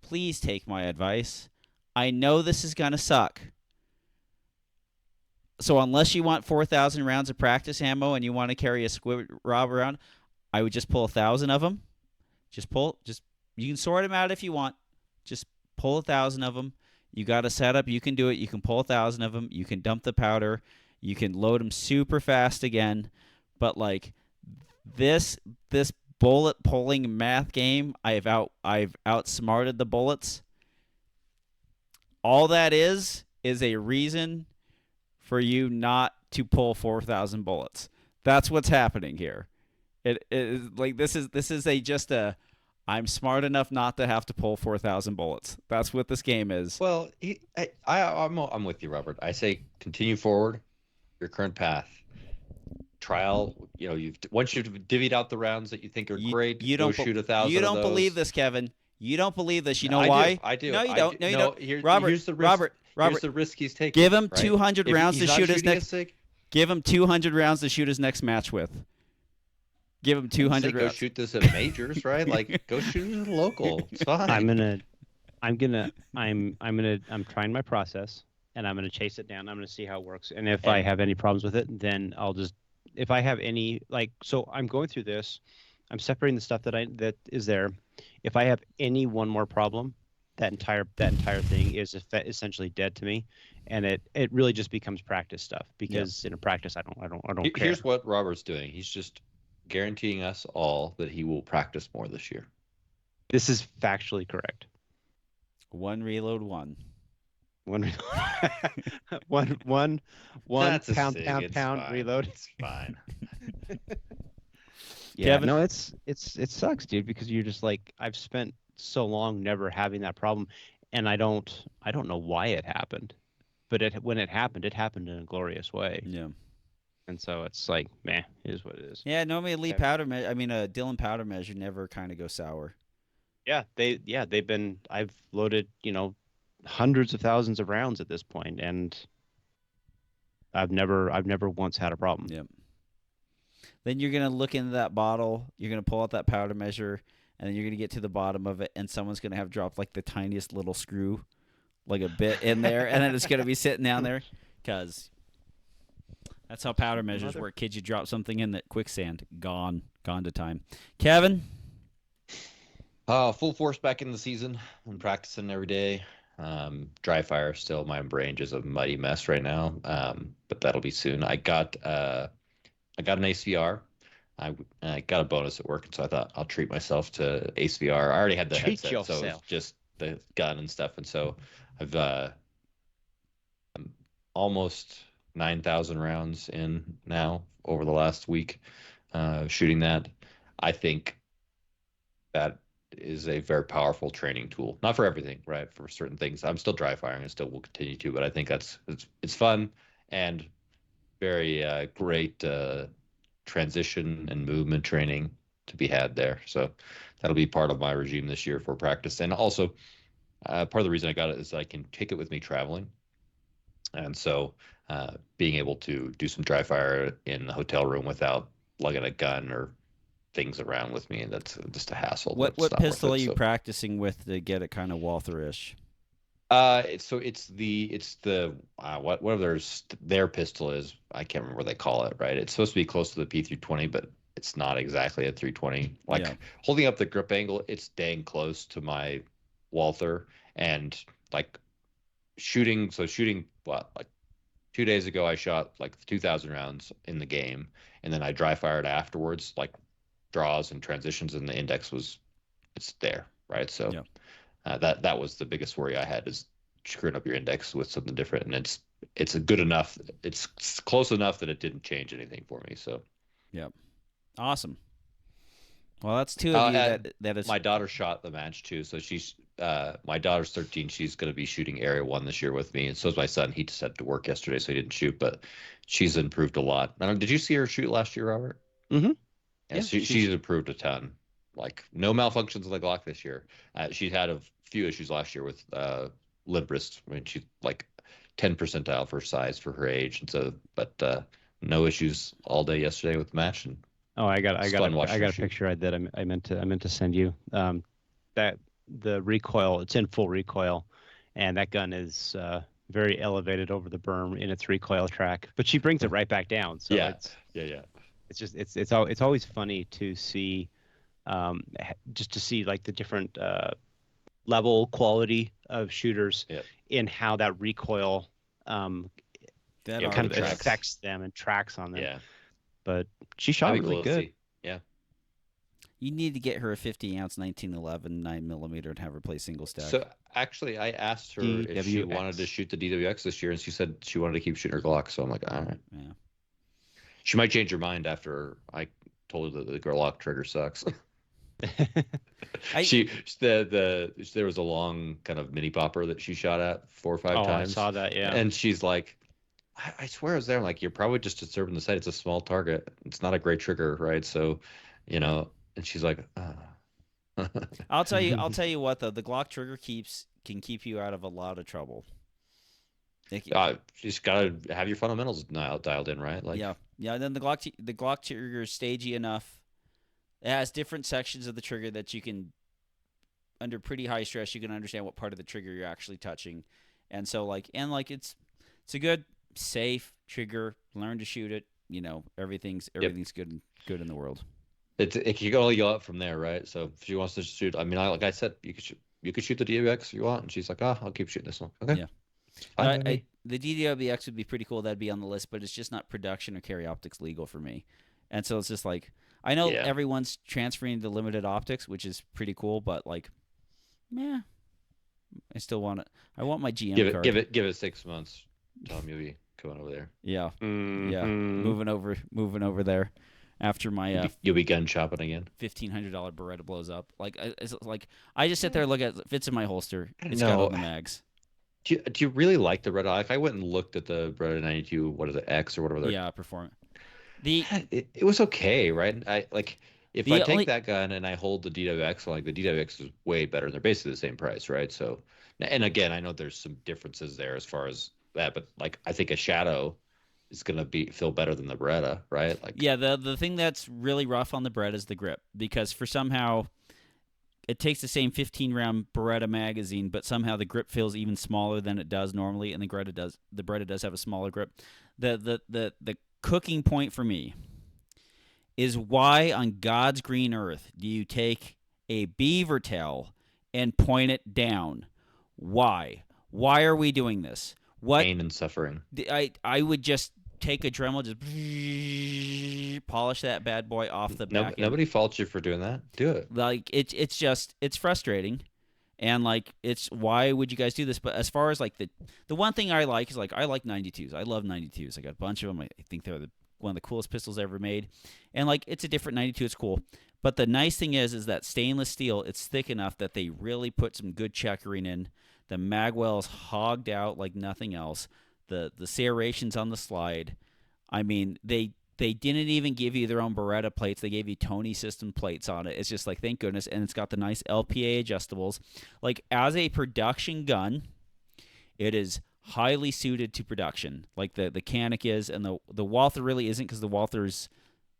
Please take my advice. I know this is going to suck. So unless you want 4,000 rounds of practice ammo and you want to carry a squib rob around, I would just pull 1,000 of them. You can sort them out if you want. Just pull 1,000 of them. You got a setup. You can do it. You can pull 1,000 of them. You can dump the powder. You can load them super fast again. But like this bullet pulling math game, I've outsmarted the bullets. All that is a reason for you not to pull 4,000 bullets. That's what's happening here. It is like this is just a I'm smart enough not to have to pull 4,000 bullets. That's what this game is. Well, I'm with you, Robert. I say continue forward, your current path. Trial, once you've divvied out the rounds that you think are great, You go don't shoot 1,000. You of don't those. believe this, Kevin. You don't believe this. You know I why? I do. No, you I don't. do. No, you don't. Here's the risk. Robert. Here's the risk he's taking. Give him right? 200 If rounds he's to not shoot his shooting next. a SIG, Give him 200 rounds to shoot his next match with. Give him 200 go rounds. shoot this at majors, right? Like go shoot it at local. It's fine. I'm trying my process and I'm gonna chase it down. I'm gonna see how it works. And if I have any problems with it, then if I have any so I'm going through this, I'm separating the stuff that is there. If I have any one more problem, that entire thing is essentially dead to me, and it really just becomes practice stuff because in a practice I don't care. Here's what Robert's doing. He's just guaranteeing us all that he will practice more this year. This is factually correct. One reload, one. One That's a pound SIG. pound It's pound fine. reload. It's fine. Yeah, Kevin? no, it sucks, dude, because you're just like I've spent so long never having that problem, and I don't know why it happened, but when it happened in a glorious way, Yeah. and so it's like, meh, it is what it is. Yeah, normally Lee Kevin. powder I mean Dylan powder measure never kind of go sour. They've been I've loaded, hundreds of thousands of rounds at this point, and I've never once had a problem. Yep. Then you're gonna look into that bottle. You're gonna pull out that powder measure, and then you're gonna get to the bottom of it, and someone's gonna have dropped like the tiniest little screw, like a bit in there, and then it's gonna be sitting down there, because that's how powder measures work. Kids, you drop something in that quicksand, gone to time. Kevin, Full force back in the season. I'm practicing every day. Dry fire still. My range is a muddy mess right now. But that'll be soon. I got an ACVR. I got a bonus at work, and so I thought I'll treat myself to ACVR. I already had the Treat headset, so it was yourself. just the gun and stuff. And so I'm almost 9,000 rounds in now over the last week, shooting that. I think that is a very powerful training tool. Not for everything, right? For certain things, I'm still dry firing and still will continue to, but I think it's fun and very great transition and movement training to be had there. So that'll be part of my regime this year for practice. And also, part of the reason I got it is I can take it with me traveling. And so being able to do some dry fire in the hotel room without lugging a gun or things around with me, and that's just a hassle. what It's not pistol worth are it. you So, practicing with to get it kind of Walther-ish? it's the whatever their pistol is. I can't remember what they call it. Right, it's supposed to be close to the P320, but it's not exactly a 320. Like Yeah. holding up the grip angle, it's dang close to my Walther, and like shooting what, like 2 days ago I shot like 2,000 rounds in the game, and then I dry fired afterwards, like draws and transitions, and the index it's there, right? So Yeah. that was the biggest worry I had, is screwing up your index with something different, and it's a good enough, it's close enough that it didn't change anything for me. So Yep. Awesome. Well, that's two of you that is. my daughter shot the match too, so she's my daughter's 13. She's going to be shooting Area 1 this year with me, and so is my son. He just had to work yesterday, so he didn't shoot, but she's improved a lot. Did you see her shoot last year, Robert? Mm-hmm. Yeah, she's improved a ton. Like, no malfunctions with the Glock this year. She had a few issues last year with limp wrist. I mean, she's like 10 percentile for size for her age, and so, but no issues all day yesterday with the match. And Oh, I got a shoot. picture I meant to send you. That the recoil, it's in full recoil, and that gun is very elevated over the berm in its recoil track. But she brings it right back down. So Yeah. it's just it's always funny to see, just to see like the different level quality of shooters Yep. in how that recoil That kind of tracks. affects them and tracks on them. Yeah. But she shot That'd be really cool to good. see. Yeah. You need to get her a 50-ounce 1911 9mm and have her play single stack. So actually, I asked her if she DWX. wanted to shoot the DWX this year, and she said she wanted to keep shooting her Glock. So I'm like, all right. Yeah. She might change her mind after I told her that the Glock trigger sucks. There was a long kind of mini popper that she shot at 4 or 5 Oh, times. I saw that, yeah. And she's like, I swear I was there. I'm like, you're probably just disturbing the sight. It's a small target. It's not a great trigger, right? So, and she's like, I'll tell you what though, the Glock trigger can keep you out of a lot of trouble. you just gotta have your fundamentals dialed in, right? Like, yeah. And then the Glock trigger is stagey enough. It has different sections of the trigger that you can, under pretty high stress, you can understand what part of the trigger you're actually touching, and so it's a good, safe trigger. Learn to shoot it. Everything's good in the world. it can only go up from there, right? So if she wants to shoot, I mean, like I said, you could shoot the DWX if you want, and she's like, I'll keep shooting this one. Okay. Yeah. Fine by me. The DWX would be pretty cool. That'd be on the list, but it's just not production or carry optics legal for me. And so it's just like, I know everyone's transferring to limited optics, which is pretty cool, but like, I still want it. I want my GM card. Give it 6 months. Tom, you'll be going over there. Yeah. Mm-hmm. Yeah. Moving over there. after my You'll be gun shopping again. $1,500 Beretta blows up. It's like I just sit there and look at it, fits in my holster. It's got No. all the mags. Do you really like the Beretta? Like I went and looked at the Beretta 92. What is it, X or whatever? Yeah, performance. The It was okay, right? I like if I the take only that gun and I hold the DWX, like the DWX is way better. They're basically the same price, right? So, and again, I know there's some differences there as far as that, but like I think a Shadow is gonna feel better than the Beretta, right? Like, yeah, the thing that's really rough on the Beretta is the grip, because for somehow it takes the same 15-round Beretta magazine, but somehow the grip feels even smaller than it does normally, and the Beretta does have a smaller grip. The cooking point for me is, why on God's green earth do you take a beaver tail and point it down? Why? Why are we doing this? What pain and suffering. I would just take a Dremel, just polish that bad boy off the back end. Nobody faults you for doing that. Do it. Like it's frustrating, and like why would you guys do this? But as far as like the one thing I like is, like, I like 92s. I love 92s. I got a bunch of them. I think they're one of the coolest pistols ever made, and like it's a different 92. It's cool. But the nice thing is that stainless steel, it's thick enough that they really put some good checkering in. The magwell's hogged out like nothing else. The serrations on the slide. I mean, they didn't even give you their own Beretta plates. They gave you Tony system plates on it. It's just like, thank goodness. And it's got the nice LPA adjustables. Like, as a production gun, it is highly suited to production. Like the Canik is, and the Walther really isn't, because the Walther's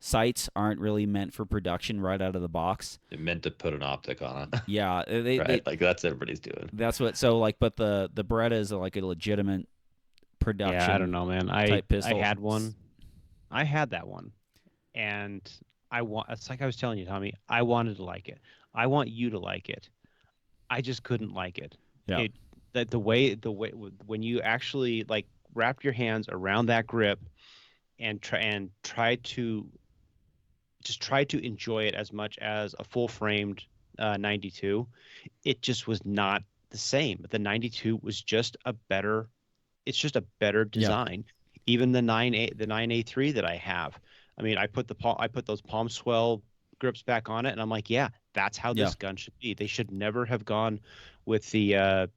sights aren't really meant for production right out of the box. It meant to put an optic on it. Yeah, right. Like that's everybody's doing. That's what. So like, but the Beretta is like a legitimate production. Yeah, I don't know, man. I had one. I had that one, and it's like I was telling you, Tommy. I wanted to like it. I want you to like it. I just couldn't like it. Yeah. The way when you actually like wrapped your hands around that grip and try to enjoy it as much as a full framed 92, it just was not the same. But the 92 was just a better. It's just a better design. Yeah. Even the 9A3 that I have. I mean, I put those palm swell grips back on it, and I'm like, yeah, that's how this gun should be. They should never have gone with the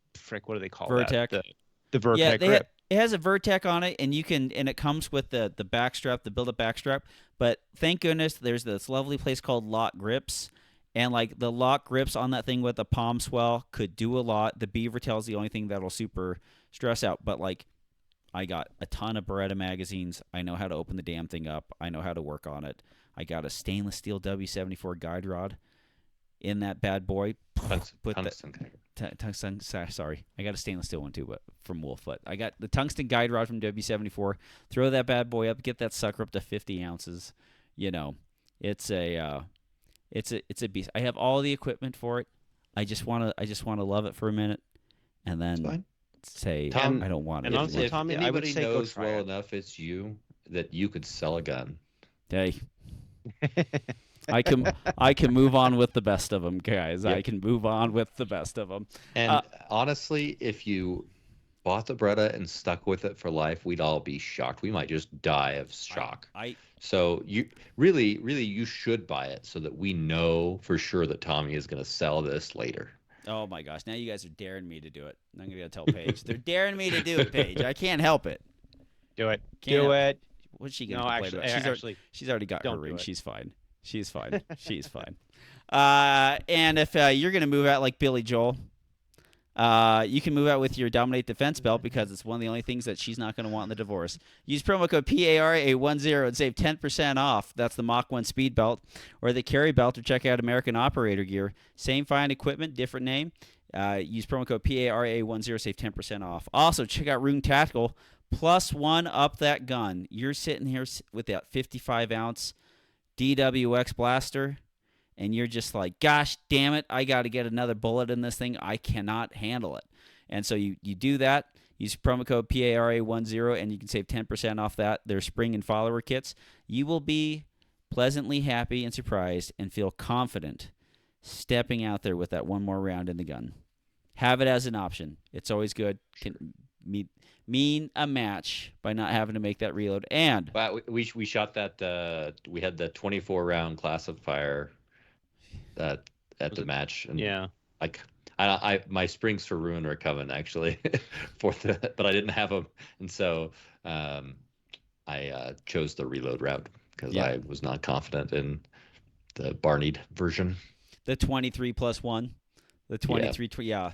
what do they call Vertec? That? The Vertec grip. It has a Vertec on it, and it comes with the backstrap, the build-up backstrap. But thank goodness there's this lovely place called Lock Grips, and like the Lock Grips on that thing with the palm swell could do a lot. The beaver tail is the only thing that'll super stress out. But like, I got a ton of Beretta magazines. I know how to open the damn thing up. I know how to work on it. I got a stainless steel W74 guide rod in that bad boy. Tungsten. Sorry, I got a stainless steel one too, but from Wolffoot. I got the tungsten guide rod from W74. Throw that bad boy up, get that sucker up to 50 ounces. You know, it's a beast. I have all the equipment for it. I just wanna love it for a minute, and then say, Tom, I don't want it. And honestly, Tommy, I would say knows well enough it's you that you could sell a gun. Hey. I can move on with the best of them, guys. Yep. I can move on with the best of them. And honestly, if you bought the Beretta and stuck with it for life, we'd all be shocked. We might just die of shock. So you really you should buy it so that we know for sure that Tommy is going to sell this later. Oh my gosh! Now you guys are daring me to do it. I'm gonna tell Paige. They're daring me to do it, Paige. I can't help it. Do it. Do it. What's she gonna play with? She's already got her ring. She's fine. She's fine. She's fine. And if you're going to move out like Billy Joel, you can move out with your Dominate Defense belt, because it's one of the only things that she's not going to want in the divorce. Use promo code PARA10 and save 10% off. That's the Mach 1 speed belt or the carry belt, or check out American Operator Gear. Same fine equipment, different name. Use promo code PARA10, save 10% off. Also, check out Rune Tactical. +1 up that gun. You're sitting here with that 55-ounce DWX blaster, and you're just like, gosh damn it, I got to get another bullet in this thing. I cannot handle it. And so you do that. Use promo code PARA10, and you can save 10% off that. Their spring and follower kits. You will be pleasantly happy and surprised and feel confident stepping out there with that one more round in the gun. Have it as an option. It's always good. mean a match by not having to make that reload. And But we shot that we had the 24 round classifier at Was the it? match, and Yeah. like I my springs for ruin are coming actually for the, but I didn't have them, and so I chose the reload route because yeah, I was not confident in the Barneyed version. the 23 plus 1, the Yeah, 23 yeah.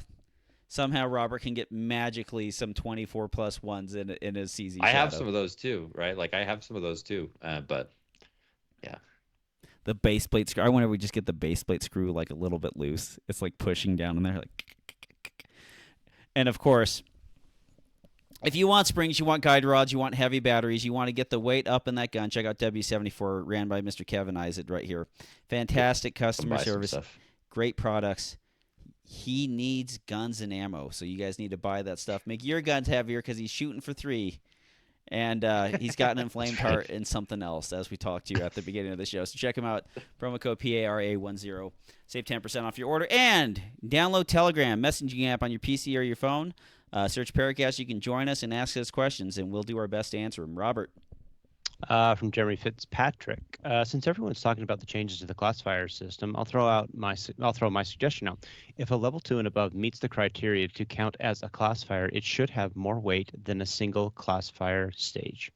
Somehow Robert can get magically some 24 plus 1s in his CZ I have Shadow. some of those too, right? Like I have some of those too, but yeah. The base plate screw. I wonder if we just get the base plate screw like a little bit loose. It's like pushing down in there, like. And of course, if you want springs, you want guide rods, you want heavy batteries, you want to get the weight up in that gun, check out W74, ran by Mr. Kevin Izard right here. Fantastic Come customer buy some service, stuff. great products. He needs guns and ammo, so you guys need to buy that stuff. Make your guns heavier because he's shooting for 3. And he's got an inflamed right. heart and something else, as we talked to you at the beginning of the show. So check him out. Promo code PARA10. Save 10% off your order. And download Telegram messaging app on your PC or your phone. Search PARAcast. You can join us and ask us questions, and we'll do our best to answer them. Robert. From Jeremy Fitzpatrick. Since everyone's talking about the changes to the classifier system, I'll throw my suggestion out. If a level 2 and above meets the criteria to count as a classifier, it should have more weight than a single classifier stage.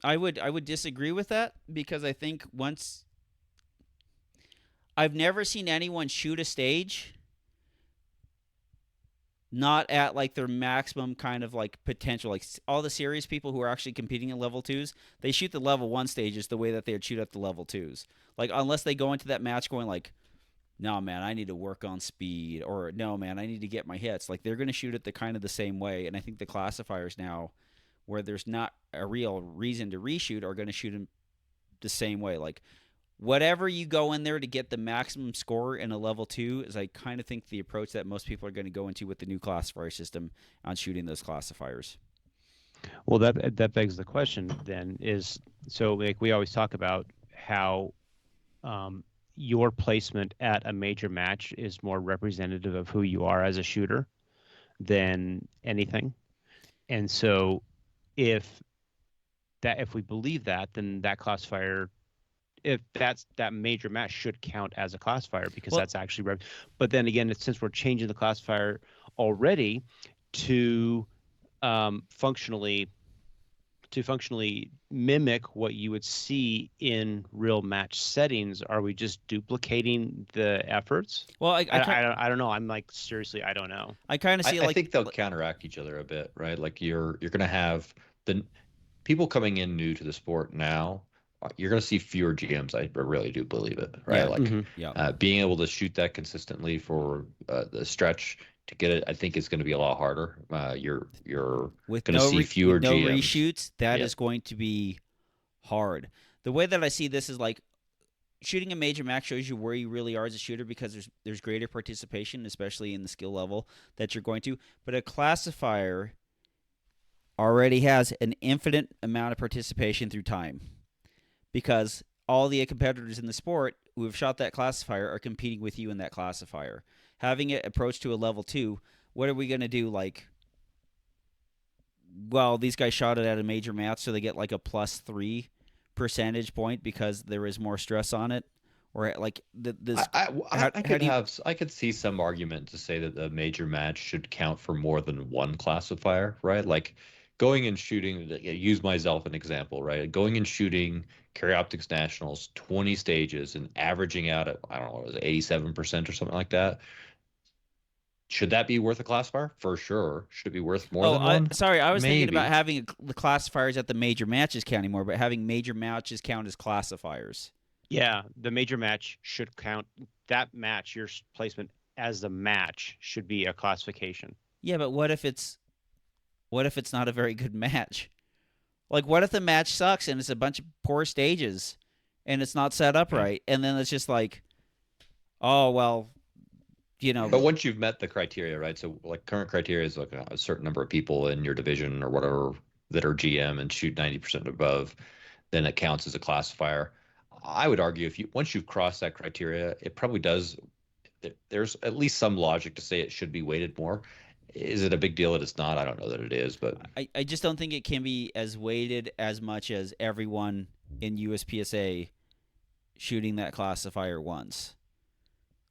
I would disagree with that because I think once I've never seen anyone shoot a stage not at like their maximum kind of like potential. Like all the serious people who are actually competing at level 2s, they shoot the level 1 stages the way that they would shoot at the level 2s. Like unless they go into that match going like, no man, I need to work on speed, or no man, I need to get my hits. Like they're going to shoot it the kind of the same way. And I think the classifiers now, where there's not a real reason to reshoot, are going to shoot them the same way. Like whatever you go in there to get the maximum score in a level 2 is I kind of think the approach that most people are going to go into with the new classifier system on shooting those classifiers. Well, that begs the question then is, so like we always talk about how your placement at a major match is more representative of who you are as a shooter than anything. And so if we believe that, then that classifier, if that major match should count as a classifier because that's actually but then again, since we're changing the classifier already to functionally mimic what you would see in real match settings, are we just duplicating the efforts? Well, I don't know. I'm like, seriously, I don't know. I kind of see I think they'll counteract each other a bit, right? Like you're going to have the people coming in new to the sport now. You're going to see fewer GMs. I really do believe it, right? Yeah. Like yeah. being able to shoot that consistently for the stretch to get it, I think is going to be a lot harder. You're with going to see fewer with no GMs. reshoots. That is going to be hard. The way that I see this is like shooting a major match shows you where you really are as a shooter because there's greater participation, especially in the skill level that you're going to. But a classifier already has an infinite amount of participation through time because all the competitors in the sport who have shot that classifier are competing with you in that classifier. Having it approach to a level 2, what are we going to do? Like, well, these guys shot it at a major match, so they get like a +3 percentage point because there is more stress on it, or like this. I could see some argument to say that the major match should count for more than one classifier, right? Like going and shooting. Use myself an example, right? Going and shooting Carry Optics Nationals 20 stages and averaging out at, I don't know, it was 87% or something like that. Should that be worth a classifier? For sure. Should it be worth more than one? Sorry, I was Maybe. thinking about having the classifiers at the major matches counting more, but having major matches count as classifiers. Yeah, the major match should count. That match, your placement as the match should be a classification. Yeah, but what if it's not a very good match? Like, what if the match sucks and it's a bunch of poor stages and it's not set up right? And then it's just like, oh, well, you know. But once you've met the criteria, right? So, like, current criteria is like a certain number of people in your division or whatever that are GM and shoot 90% above, then it counts as a classifier. I would argue once you've crossed that criteria, it probably does. There's at least some logic to say it should be weighted more. Is it a big deal that it's not? I don't know that it is, but I just don't think it can be as weighted as much as everyone in USPSA shooting that classifier once.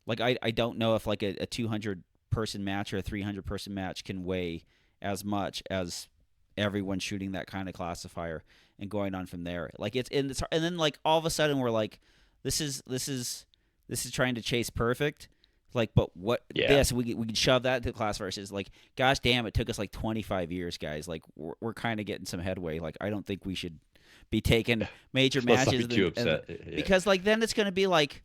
Like I don't know if like a 200 person match or a 300 person match can weigh as much as everyone shooting that kind of classifier and going on from there. Like and then like all of a sudden we're like, this is trying to chase perfect. Like, but what yeah. this we can shove that to the classifiers is like, gosh damn, it took us like 25 years, guys. Like we're kind of getting some headway. Like I don't think we should be taking major Let's not matches be too upset. Yeah. because like then it's going to be like,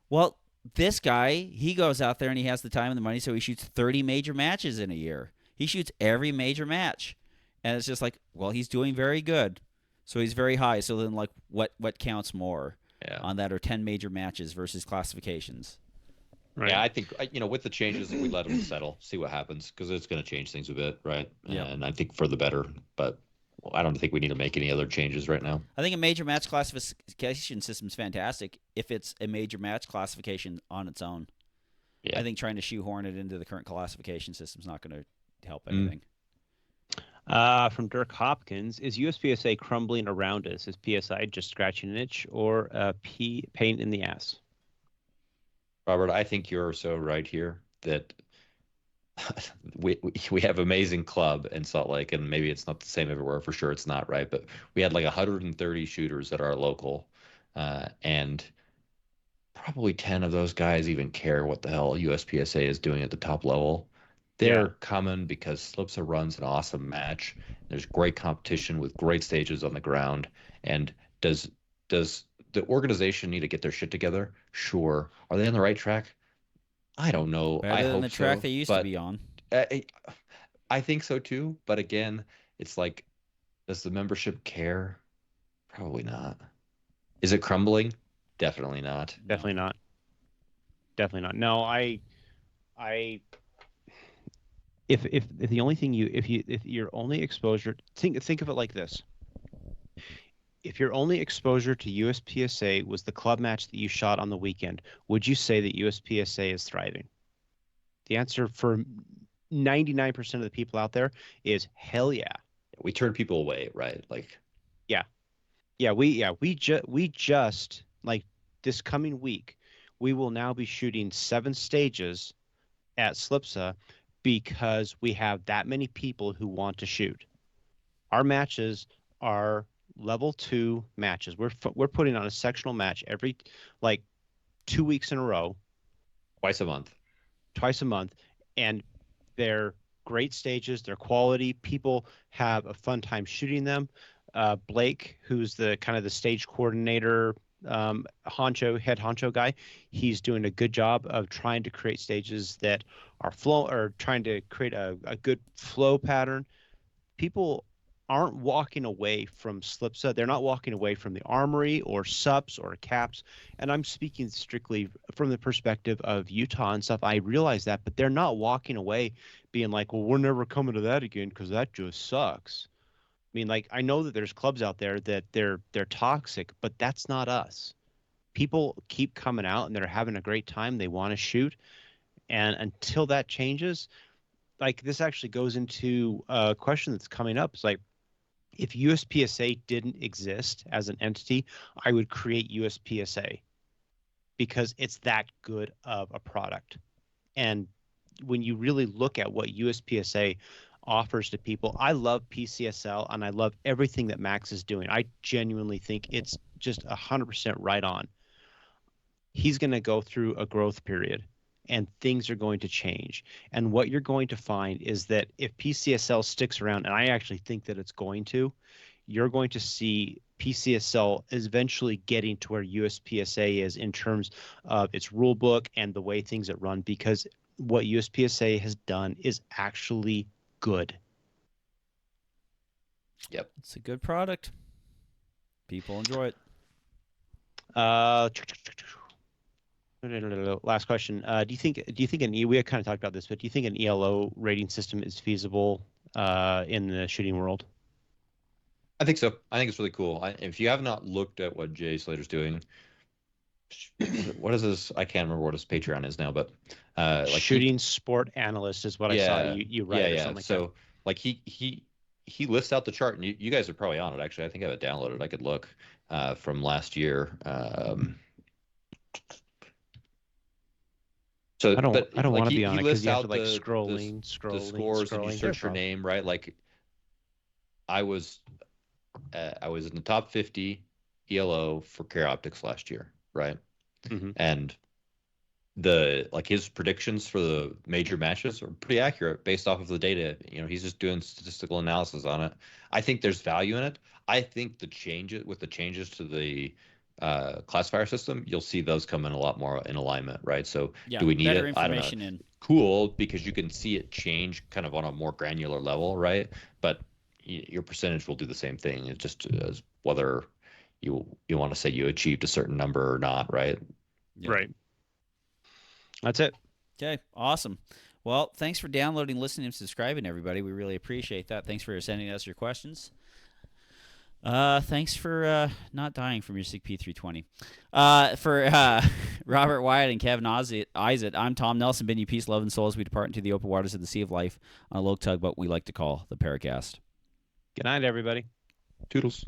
well, this guy, he goes out there and he has the time and the money, so he shoots 30 major matches in a year. He shoots every major match. And it's just like, well, he's doing very good. So he's very high. So then like what counts more Yeah. on that, or 10 major matches versus classifications? Right. Yeah, I think with the changes, we let them settle, see what happens, because it's going to change things a bit, right? Yeah. And I think for the better. But I don't think we need to make any other changes right now. I think a major match classification system is fantastic if it's a major match classification on its own. Yeah. I think trying to shoehorn it into the current classification system is not going to help anything. From Dirk Hopkins, is USPSA crumbling around us? Is PSI just scratching an itch or a pain in the ass? Robert, I think you're so right here that we have amazing club in Salt Lake, and maybe it's not the same everywhere. For sure, it's not, right. But we had like 130 shooters at our local, and probably 10 of those guys even care what the hell USPSA is doing at the top level. They're coming because Slipsa runs an awesome match. There's great competition with great stages on the ground. And does the organization need to get their shit together? Sure. Are they on the right track? I don't know. Better I than hope the track so, they used to but be on. I think so too. But again, it's like, does the membership care? Probably not. Is it crumbling? Definitely not. Definitely not. Definitely not. No, I if the only thing if your only exposure, think of it like this. If your only exposure to USPSA was the club match that you shot on the weekend, would you say that USPSA is thriving? The answer for 99% of the people out there is hell yeah. We turn people away, right? Like, we just like this coming week, we will now be shooting 7 stages at Slipsa because we have that many people who want to shoot. Our matches are level 2 matches. We're putting on a sectional match every like 2 weeks in a row, twice a month, and they're great stages. They're quality. People have a fun time shooting them. Blake, who's the kind of the stage coordinator, head honcho guy, he's doing a good job of trying to create stages that are trying to create a good flow pattern. People aren't walking away from Slipsa. They're not walking away from the Armory or SUPs or caps. And I'm speaking strictly from the perspective of Utah and stuff. I realize that, but they're not walking away being like, well, we're never coming to that again because that just sucks. I mean, like, I know that there's clubs out there that they're toxic, but that's not us. People keep coming out and they're having a great time. They want to shoot. And until that changes, like, this actually goes into a question that's coming up. It's like, if USPSA didn't exist as an entity, I would create USPSA because it's that good of a product. And when you really look at what USPSA offers to people, I love PCSL and I love everything that Max is doing. I genuinely think it's just 100% right on. He's going to go through a growth period and things are going to change. And what you're going to find is that if PCSL sticks around, and I actually think that it's going to, you're going to see PCSL is eventually getting to where USPSA is in terms of its rule book and the way things are run, because what USPSA has done is actually good. Yep. It's a good product. People enjoy it. Last question. Do you think we kind of talked about this, but do you think an ELO rating system is feasible in the shooting world? I think so. I think it's really cool. If you have not looked at what Jay Slater's doing, what is his? I can't remember what his Patreon is now, but like shooting sport analyst is what I saw you write or something like so that. like he lists out the chart, and you guys are probably on it. Actually, I think I have it downloaded. I could look from last year. So, I don't but want like to be he on it because lists you have to out like the scrolling, scores, and you scrolling. search your Here, name, right? Like I was in the top 50 ELO for Care Optics last year, right? mm-hmm. And the like his predictions for the major matches are pretty accurate based off of the data. He's just doing statistical analysis on it. I think there's value in it. I think the changes to the classifier system, you'll see those come in a lot more in alignment, right? So Yeah, do we need better it? I don't know. information in. Cool, because you can see it change kind of on a more granular level, right? But your percentage will do the same thing. It's just as whether you want to say you achieved a certain number or not, right? Yeah. Right. That's it. Okay, awesome. Well, thanks for downloading, listening, and subscribing, everybody. We really appreciate that. Thanks for sending us your questions. Thanks for not dying from your SIG P320. For Robert Wyatt and Kevin Isaac, I'm Tom Nelson, bidding you peace, love, and soul as we depart into the open waters of the Sea of Life on a low tugboat we like to call the PARAcast. Good night, everybody. Toodles.